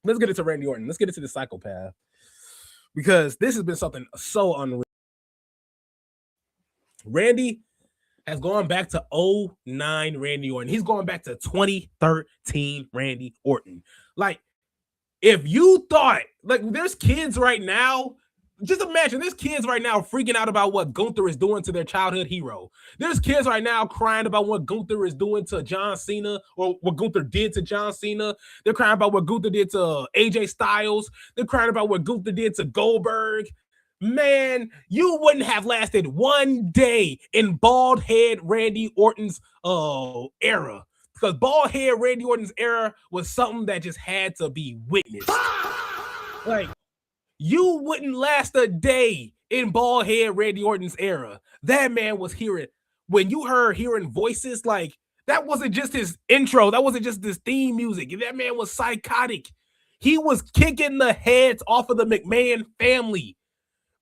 let's get into Randy Orton. Let's get into the psychopath, because this has been something so unreal. Randy has gone back to 2009 Randy Orton. He's going back to 2013 Randy Orton. Like, if you thought, like, there's kids right now. Just imagine, there's kids right now freaking out about what Gunther is doing to their childhood hero. There's kids right now crying about what Gunther is doing to John Cena, or what Gunther did to John Cena. They're crying about what Gunther did to AJ Styles. They're crying about what Gunther did to Goldberg. Man, you wouldn't have lasted one day in bald head Randy Orton's era. Because bald head Randy Orton's era was something that just had to be witnessed. Like, you wouldn't last a day in bald head Randy Orton's era. That man was when you hearing voices, like, that wasn't just his intro. That wasn't just his theme music. That man was psychotic. He was kicking the heads off of the McMahon family.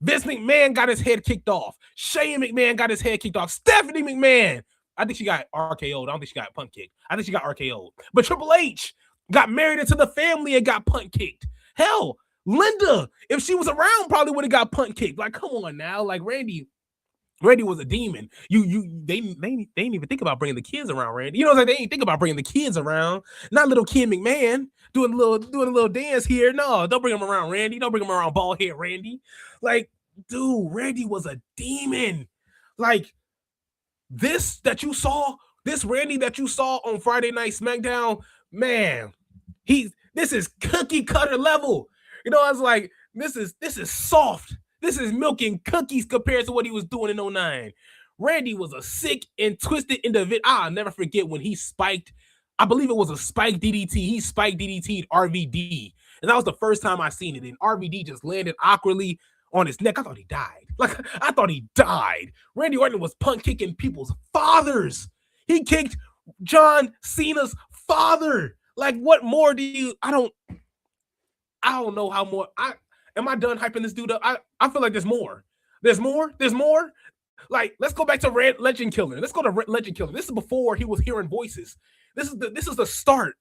Vince McMahon got his head kicked off. Shane McMahon got his head kicked off. Stephanie McMahon, I think she got RKO'd. I don't think she got punt kicked. I think she got RKO'd. But Triple H got married into the family and got punt kicked. Hell, Linda, if she was around, probably would have got punt kicked. Like, come on now. Like, Randy was a demon. They didn't even think about bringing the kids around, Randy. They didn't think about bringing the kids around. Not little Ken McMahon doing a little dance here. No, don't bring him around, Randy. Don't bring him around bald head Randy. Like, dude, Randy was a demon. Like, this Randy that you saw on Friday Night SmackDown, man, this is cookie cutter level. I was like, this is soft. This is milk and cookies compared to what he was doing in 2009. Randy was a sick and twisted individual. I'll never forget when he spiked, I believe it was a spike DDT. He spiked DDT'd RVD. And that was the first time I seen it. And RVD just landed awkwardly on his neck. I thought he died. Randy Orton was punt kicking people's fathers. He kicked John Cena's father. Like, what more do you, I don't know how more. Am I done hyping this dude up? I feel like there's more. There's more. Like, let's go back to Legend Killer. Let's go to Legend Killer. This is before he was hearing voices. This is the start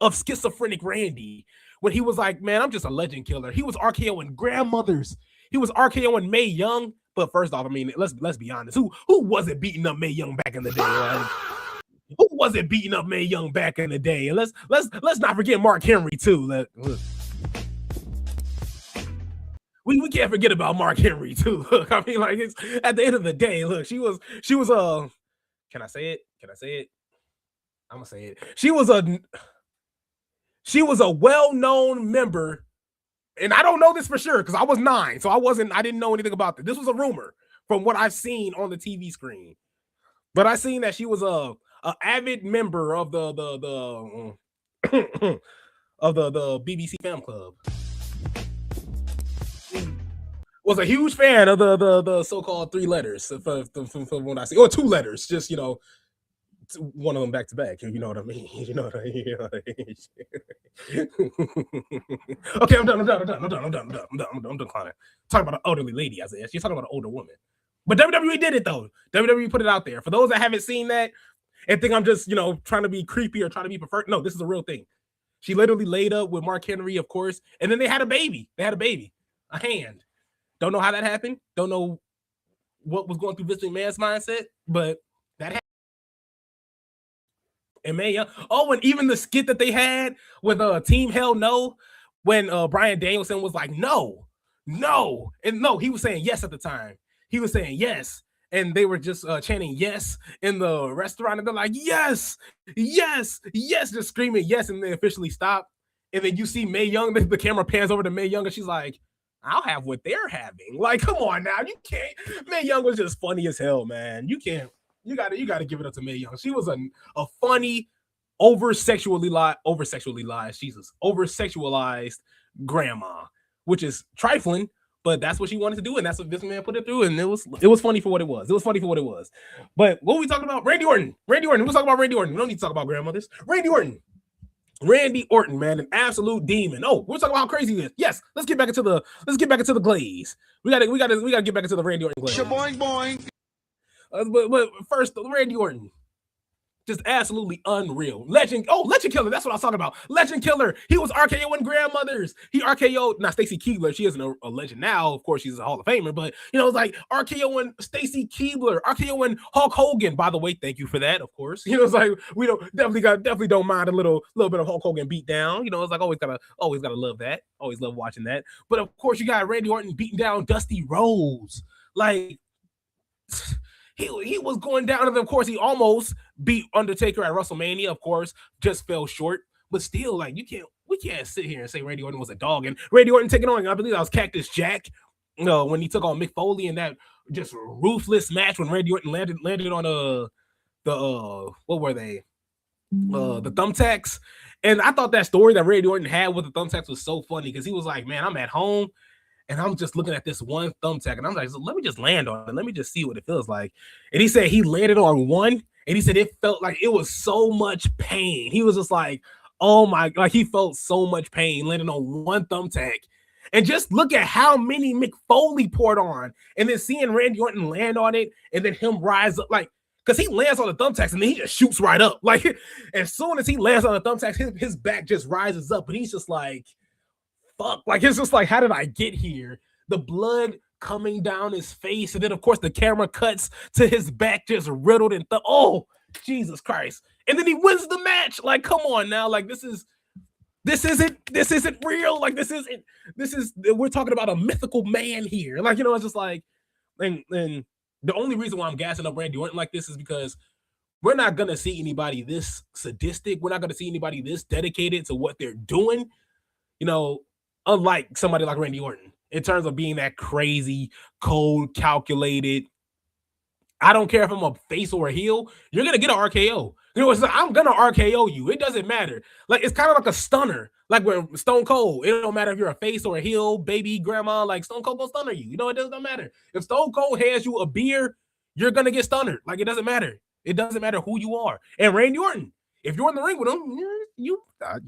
of schizophrenic Randy, when he was like, man, I'm just a Legend Killer. He was RKOing grandmothers. He was RKOing Mae Young. But first off, I mean, let's be honest. Who wasn't beating up Mae Young back in the day? Right? Who wasn't beating up Mae Young back in the day? And let's not forget Mark Henry too. Look. We can't forget about Mark Henry too. Look, I mean, like, it's at the end of the day. Look, she was can I say it? I'm gonna say it. She was a well-known member, and I don't know this for sure because I was 9, so I didn't know anything about this. This was a rumor from what I've seen on the TV screen. But I seen that she was a avid member of the of the BBC Fan Club. Was a huge fan of the so-called 3 letters from what I see, or 2 letters, just one of them back to back. You know what I mean? You know what I mean? Okay, I'm done. I'm done declining. Talking about an elderly lady, Isaiah. She's talking about an older woman. But WWE did it though. WWE put it out there. For those that haven't seen that and think I'm just, trying to be creepy or trying to be preferred, no, this is a real thing. She literally laid up with Mark Henry, of course, and then they had a baby. A hand. Don't know how that happened. Don't know what was going through Vince McMahon's mindset, but that happened. And Mae Young. Oh, and even the skit that they had with Team Hell No, when Bryan Danielson was like, no. And no, he was saying yes at the time. He was saying yes. And they were just chanting yes in the restaurant. And they're like, yes, just screaming yes. And they officially stopped. And then you see Mae Young, the camera pans over to Mae Young, and she's like, I'll have what they're having. Like, come on now. You can't. Mae Young was just funny as hell, man. You can't. You gotta give it up to Mae Young. She was a funny, over-sexualized grandma, which is trifling, but that's what she wanted to do, and that's what this man put it through, and it was funny for what it was. But what were we talking about? Randy Orton. We're talking about Randy Orton. We don't need to talk about grandmothers. Randy Orton, man, an absolute demon. Oh, we're talking about how crazy he is. Yes, let's get back into the glaze. We gotta get back into the Randy Orton glaze.
Boing boing.
But first, Randy Orton, just absolutely unreal. Legend killer. That's what I was talking about. Legend killer. He was RKOing grandmothers. He RKO'd, not Stacy Keibler. She isn't a legend now. Of course, she's a Hall of Famer, but it's like RKOing Stacy Keibler, RKOing Hulk Hogan. By the way, thank you for that. Of course, it's like we definitely don't mind a little bit of Hulk Hogan beat down. It's like always gotta love that. Always love watching that. But of course, you got Randy Orton beating down Dusty Rhodes. Like, He was going down, and of course, he almost beat Undertaker at WrestleMania. Of course, just fell short. But still, like, we can't sit here and say Randy Orton was a dog. And Randy Orton taking on, I believe that was Cactus Jack, when he took on Mick Foley in that just ruthless match when Randy Orton landed on the what were they? The thumbtacks. And I thought that story that Randy Orton had with the thumbtacks was so funny because he was like, man, I'm at home. And I'm just looking at this one thumbtack, and I'm like, let me just land on it. Let me just see what it feels like. And he said he landed on one, and he said it felt like it was so much pain. He was just like, oh my, like he felt so much pain landing on one thumbtack. And just look at how many Mick Foley poured on, and then seeing Randy Orton land on it, and then him rise up, like, because he lands on the thumbtacks, and then he just shoots right up. Like, as soon as he lands on the thumbtacks, his back just rises up, and he's just like, fuck, like it's just like, how did I get here? The blood coming down his face, and then of course the camera cuts to his back just riddled and oh Jesus Christ! And then he wins the match. Like, come on now, like this isn't real. Like this is we're talking about a mythical man here. Like, it's just like, and the only reason why I'm gassing up Randy Orton like this is because we're not gonna see anybody this sadistic. We're not gonna see anybody this dedicated to what they're doing. Unlike somebody like Randy Orton, in terms of being that crazy, cold, calculated. I don't care if I'm a face or a heel. You're going to get an RKO. It's like, I'm going to RKO you. It doesn't matter. Like, it's kind of like a stunner. Like when Stone Cold, it don't matter if you're a face or a heel, baby, grandma, like Stone Cold will stunner you. It doesn't matter. If Stone Cold hands you a beer, you're going to get stunnered. Like, it doesn't matter. It doesn't matter who you are. And Randy Orton, if you're in the ring with him, you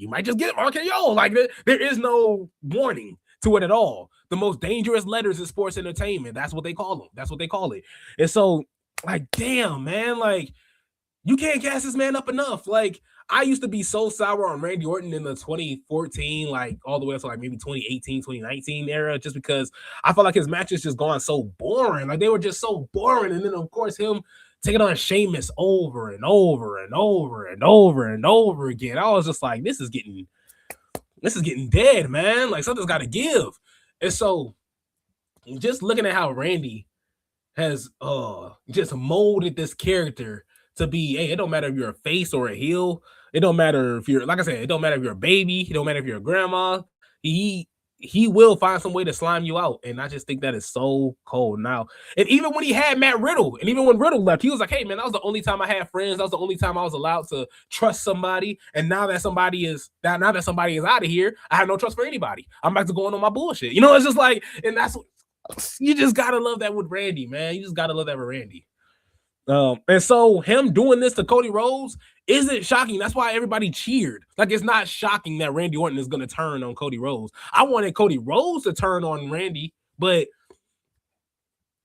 might just get RKO. Like, there is no warning to it at all. The most dangerous letters in sports entertainment. That's what they call them. That's what they call it. And so, like, damn, man, like, you can't gas this man up enough. Like, I used to be so sour on Randy Orton in the 2014, like, all the way up to, like, maybe 2018, 2019 era, just because I felt like his matches just gone so boring. Like, they were just so boring. And then, of course, him taking on Sheamus over and over and over and over and over again. I was just like, this is getting dead, man. Like, something's got to give. And so, just looking at how Randy has just molded this character to be, hey, it don't matter if you're a face or a heel. It don't matter if you're, like I said, it don't matter if you're a baby. It don't matter if you're a grandma. He he will find some way to slime you out. And I just think that is so cold now. And even when he had Matt Riddle, and even when Riddle left, he was like, hey, man, that was the only time I had friends. That was the only time I was allowed to trust somebody. And now that somebody is out of here, I have no trust for anybody. I'm back to going on my bullshit. You know, it's just like, and that's what you just gotta love that with Randy, man. You just gotta love that with Randy. And so him doing this to Cody Rhodes isn't shocking. That's why everybody cheered. Like, it's not shocking that Randy Orton is going to turn on Cody Rhodes. I wanted Cody Rhodes to turn on Randy, but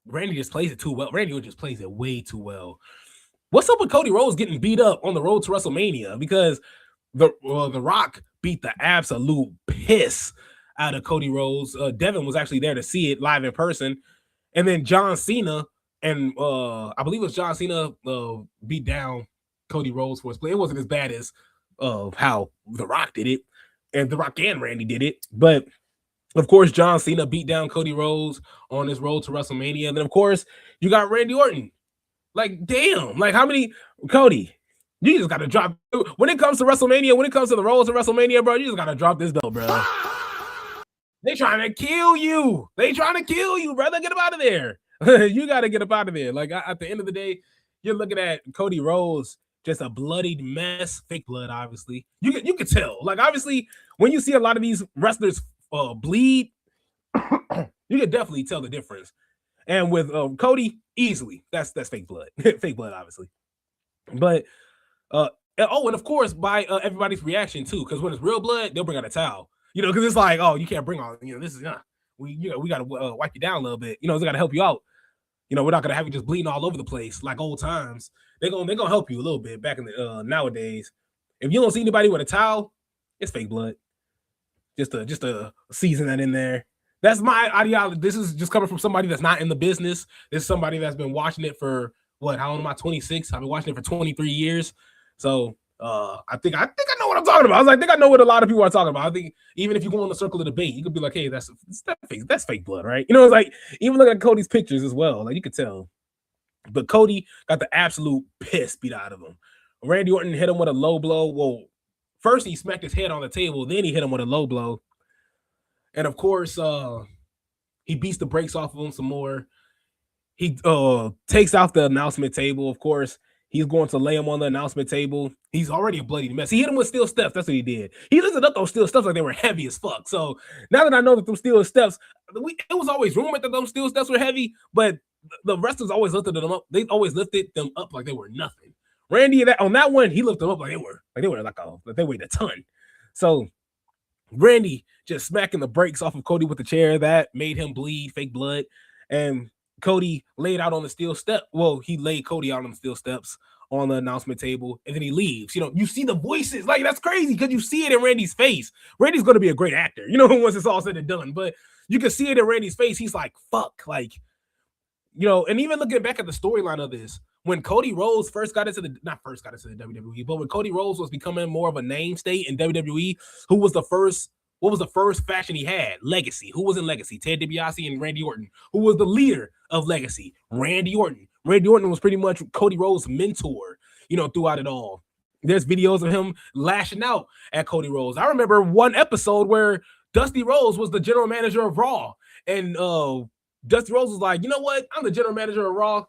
Randy just plays it too well. Randy Orton just plays it way too well. What's up with Cody Rhodes getting beat up on the road to WrestleMania? Because the Rock beat the absolute piss out of Cody Rhodes. Devin was actually there to see it live in person. And then John Cena and I believe it was John Cena beat down Cody Rhodes for his play. It wasn't as bad as how The Rock did it, and The Rock and Randy did it. But of course, John Cena beat down Cody Rhodes on his road to WrestleMania. And then of course, you got Randy Orton. Like, damn, like how many Cody? You just gotta drop when it comes to WrestleMania, when it comes to the road to WrestleMania, bro. You just gotta drop this belt, bro. They trying to kill you. They trying to kill you, brother. Get him out of there. You got to get up out of there. Like, at the end of the day, you're looking at Cody Rhodes, just a bloodied mess, fake blood, obviously. You can tell. Like, obviously, when you see a lot of these wrestlers bleed, you can definitely tell the difference. And with Cody, easily, that's fake blood. Fake blood, obviously. But, and of course, by everybody's reaction, too, because when it's real blood, they'll bring out a towel. You know, because it's like, oh, you can't bring on, this is, we got to wipe you down a little bit. They got to help you out. We're not gonna have you just bleeding all over the place like old times. They're gonna help you a little bit back in the nowadays. If you don't see anybody with a towel, it's fake blood. Just to season that in there. That's my ideology. This is just coming from somebody that's not in the business. This is somebody that's been watching it for how old am I? 26. I've been watching it for 23 years. So I think I know what I'm talking about. I think I know what a lot of people are talking about. I think even if you go in the circle of debate, you could be like, hey, that's fake blood, right? It's like, even looking at Cody's pictures as well, like you could tell. But Cody got the absolute piss beat out of him. Randy Orton hit him with a low blow. Well, first he smacked his head on the table, then he hit him with a low blow. And of course, he beats the brakes off of him some more. He takes out the announcement table, of course. He's going to lay him on the announcement table. He's already a bloody mess. He hit him with steel steps. That's what he did. He lifted up those steel steps like they were heavy as fuck. So now that I know that them steel steps, it was always rumored that those steel steps were heavy, but the wrestlers always lifted them up. They always lifted them up like they were nothing. Randy, on that one, he lifted them up like they weighed a ton. So Randy just smacking the brakes off of Cody with the chair. That made him bleed, fake blood. And Cody laid out on the steel step. Well, he laid Cody out on the steel steps on the announcement table, and then he leaves. You see the voices. Like, that's crazy because you see it in Randy's face. Randy's going to be a great actor, once it's all said and done. But you can see it in Randy's face. He's like, fuck. Like, and even looking back at the storyline of this, when Cody Rhodes not first got into the WWE, but when Cody Rhodes was becoming more of a name state in WWE, what was the first faction he had? Legacy. Who was in Legacy? Ted DiBiase and Randy Orton. Who was the leader of Legacy? Randy Orton. Randy Orton was pretty much Cody Rhodes' mentor, throughout it all. There's videos of him lashing out at Cody Rhodes. I remember one episode where Dusty Rhodes was the general manager of Raw. And Dusty Rhodes was like, you know what? I'm the general manager of Raw.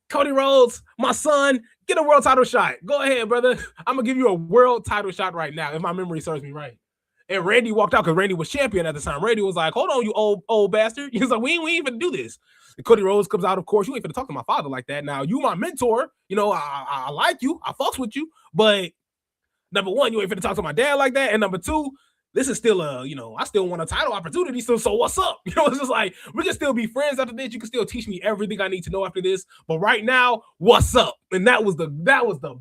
Cody Rhodes, my son, get a world title shot. Go ahead, brother. I'm going to give you a world title shot right now, if my memory serves me right. And Randy walked out because Randy was champion at the time. Randy was like, hold on, you old bastard. He was like, we ain't even do this. And Cody Rhodes comes out, of course. You ain't finna talk to my father like that. Now, you my mentor. I like you. I fucks with you. But number one, you ain't finna talk to my dad like that. And number two, this is still I still want a title opportunity. So what's up? It's just like, we can still be friends after this. You can still teach me everything I need to know after this. But right now, what's up? And that was the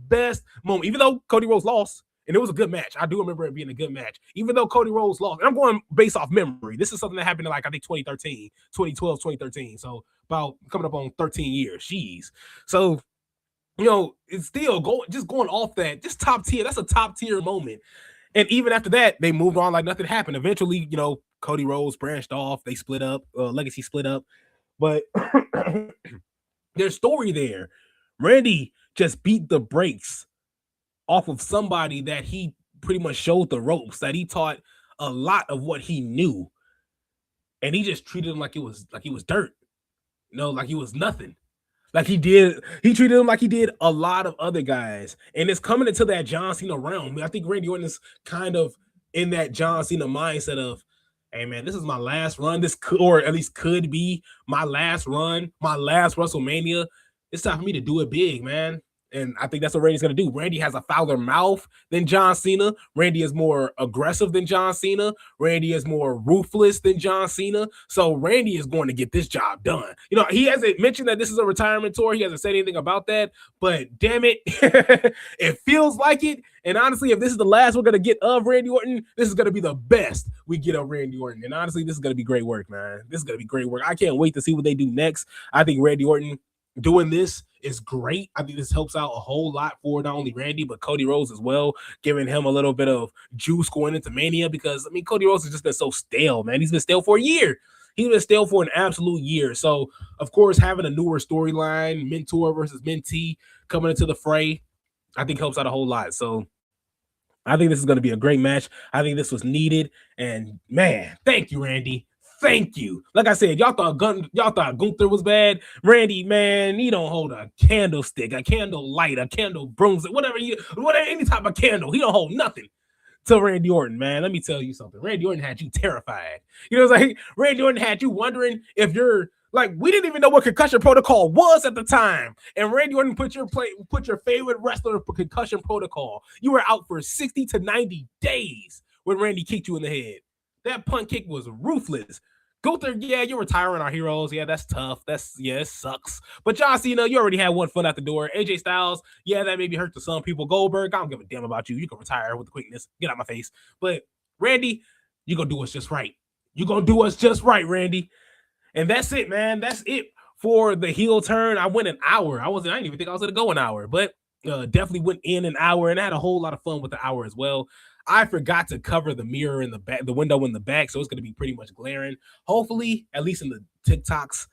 best moment. Even though Cody Rhodes lost, and it was a good match. I do remember it being a good match. Even though Cody Rhodes lost, and I'm going based off memory. This is something that happened in I think 2013, 2012, 2013. So about coming up on 13 years. Jeez. So, it's still going off that, just top tier. That's a top tier moment. And even after that, they moved on like nothing happened. Eventually, Cody Rhodes branched off. They split up. Legacy split up. But there's story there. Randy just beat the brakes off of somebody that he pretty much showed the ropes, that he taught a lot of what he knew. and he just treated him like he was dirt, like he was nothing. Like he treated him like he did a lot of other guys. And it's coming into that John Cena realm. I think Randy Orton is kind of in that John Cena mindset of, hey man, this is my last run. This could, or at least could be my last run, my last WrestleMania. It's time for me to do it big, man. And I think that's what Randy's going to do. Randy has a fouler mouth than John Cena. Randy is more aggressive than John Cena. Randy is more ruthless than John Cena. So Randy is going to get this job done. He hasn't mentioned that this is a retirement tour. He hasn't said anything about that. But damn it, it feels like it. And honestly, if this is the last we're going to get of Randy Orton, this is going to be the best we get of Randy Orton. And honestly, this is going to be great work, man. This is going to be great work. I can't wait to see what they do next. I think Randy Orton doing this is great. I think this helps out a whole lot for not only Randy, but Cody Rhodes as well, giving him a little bit of juice going into Mania because, Cody Rhodes has just been so stale, man. He's been stale for a year. He's been stale for an absolute year. So, of course, having a newer storyline, mentor versus mentee coming into the fray, I think helps out a whole lot. So, I think this is going to be a great match. I think this was needed. And, man, thank you, Randy. Thank you. Like I said, y'all thought Gunther was bad. Randy, man, he don't hold a candlestick, a candle light, a candle broomstick, whatever, any type of candle. He don't hold nothing to Randy Orton, man. Let me tell you something. Randy Orton had you terrified. It's like Randy Orton had you wondering if you're like, we didn't even know what concussion protocol was at the time. And Randy Orton put your favorite wrestler for concussion protocol. You were out for 60 to 90 days when Randy kicked you in the head. That punt kick was ruthless. Gunther, yeah, you're retiring our heroes. Yeah, that's tough. It sucks. But John Cena, you already had one foot out the door. AJ Styles, yeah, that maybe hurt to some people. Goldberg, I don't give a damn about you. You can retire with the quickness. Get out my face. But Randy, you're going to do us just right. You're going to do us just right, Randy. And that's it, man. That's it for the heel turn. I went an hour. I didn't even think I was going to go an hour, but definitely went in an hour, and I had a whole lot of fun with the hour as well. I forgot to cover the mirror in the back, the window in the back, so it's going to be pretty much glaring. Hopefully, at least in the TikToks,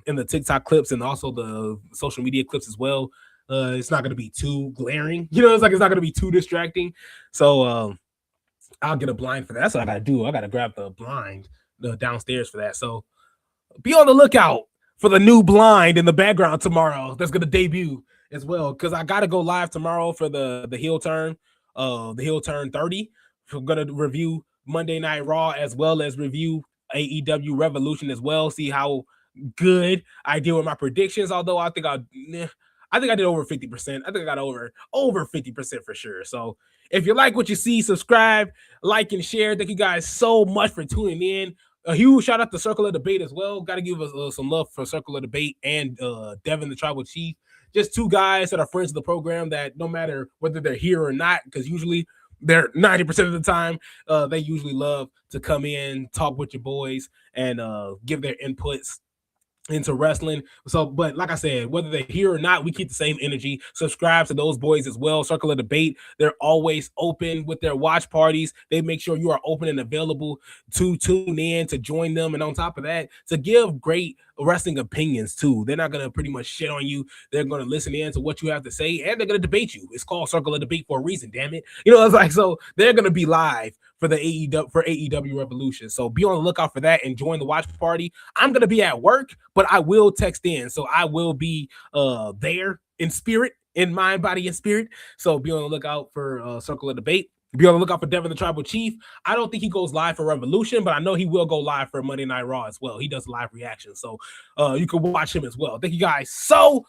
in the TikTok clips, and also the social media clips as well, it's not going to be too glaring. It's not going to be too distracting. So I'll get a blind for that. That's what I got to do. I got to grab the blind downstairs for that. So be on the lookout for the new blind in the background tomorrow. That's going to debut as well, because I got to go live tomorrow for the heel turn. The heel turn 30. We're gonna review Monday Night Raw as well as review AEW Revolution as well. See how good I did with my predictions. Although I think I did over 50%. I think I got over 50% for sure. So if you like what you see, subscribe, like, and share. Thank you guys so much for tuning in. A huge shout out to Circle of Debate as well. Got to give us some love for Circle of Debate and Devin the Tribal Chief. Just two guys that are friends of the program that no matter whether they're here or not, because usually they're 90% of the time, they usually love to come in, talk with your boys, and give their inputs into wrestling. So, but like I said, whether they're here or not, we keep the same energy. Subscribe to those boys as well. Circle of Debate, they're always open with their watch parties. They make sure you are open and available to tune in, to join them, and on top of that, to give great wrestling opinions too. They're not going to pretty much shit on you. They're going to listen in to what you have to say, and they're going to debate you. It's called Circle of Debate for a reason, damn it. It's like, so they're going to be live for the AEW Revolution. So be on the lookout for that and join the watch party. I'm going to be at work, but I will text in. So I will be there in spirit, in mind, body, and spirit. So be on the lookout for Circle of Debate. Be on the lookout for Devin the Tribal Chief. I don't think he goes live for Revolution, but I know he will go live for Monday Night Raw as well. He does live reactions. So you can watch him as well. Thank you guys so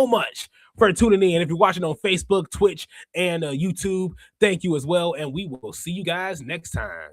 much for tuning in. If you're watching on Facebook, Twitch, and YouTube, thank you as well. And we will see you guys next time.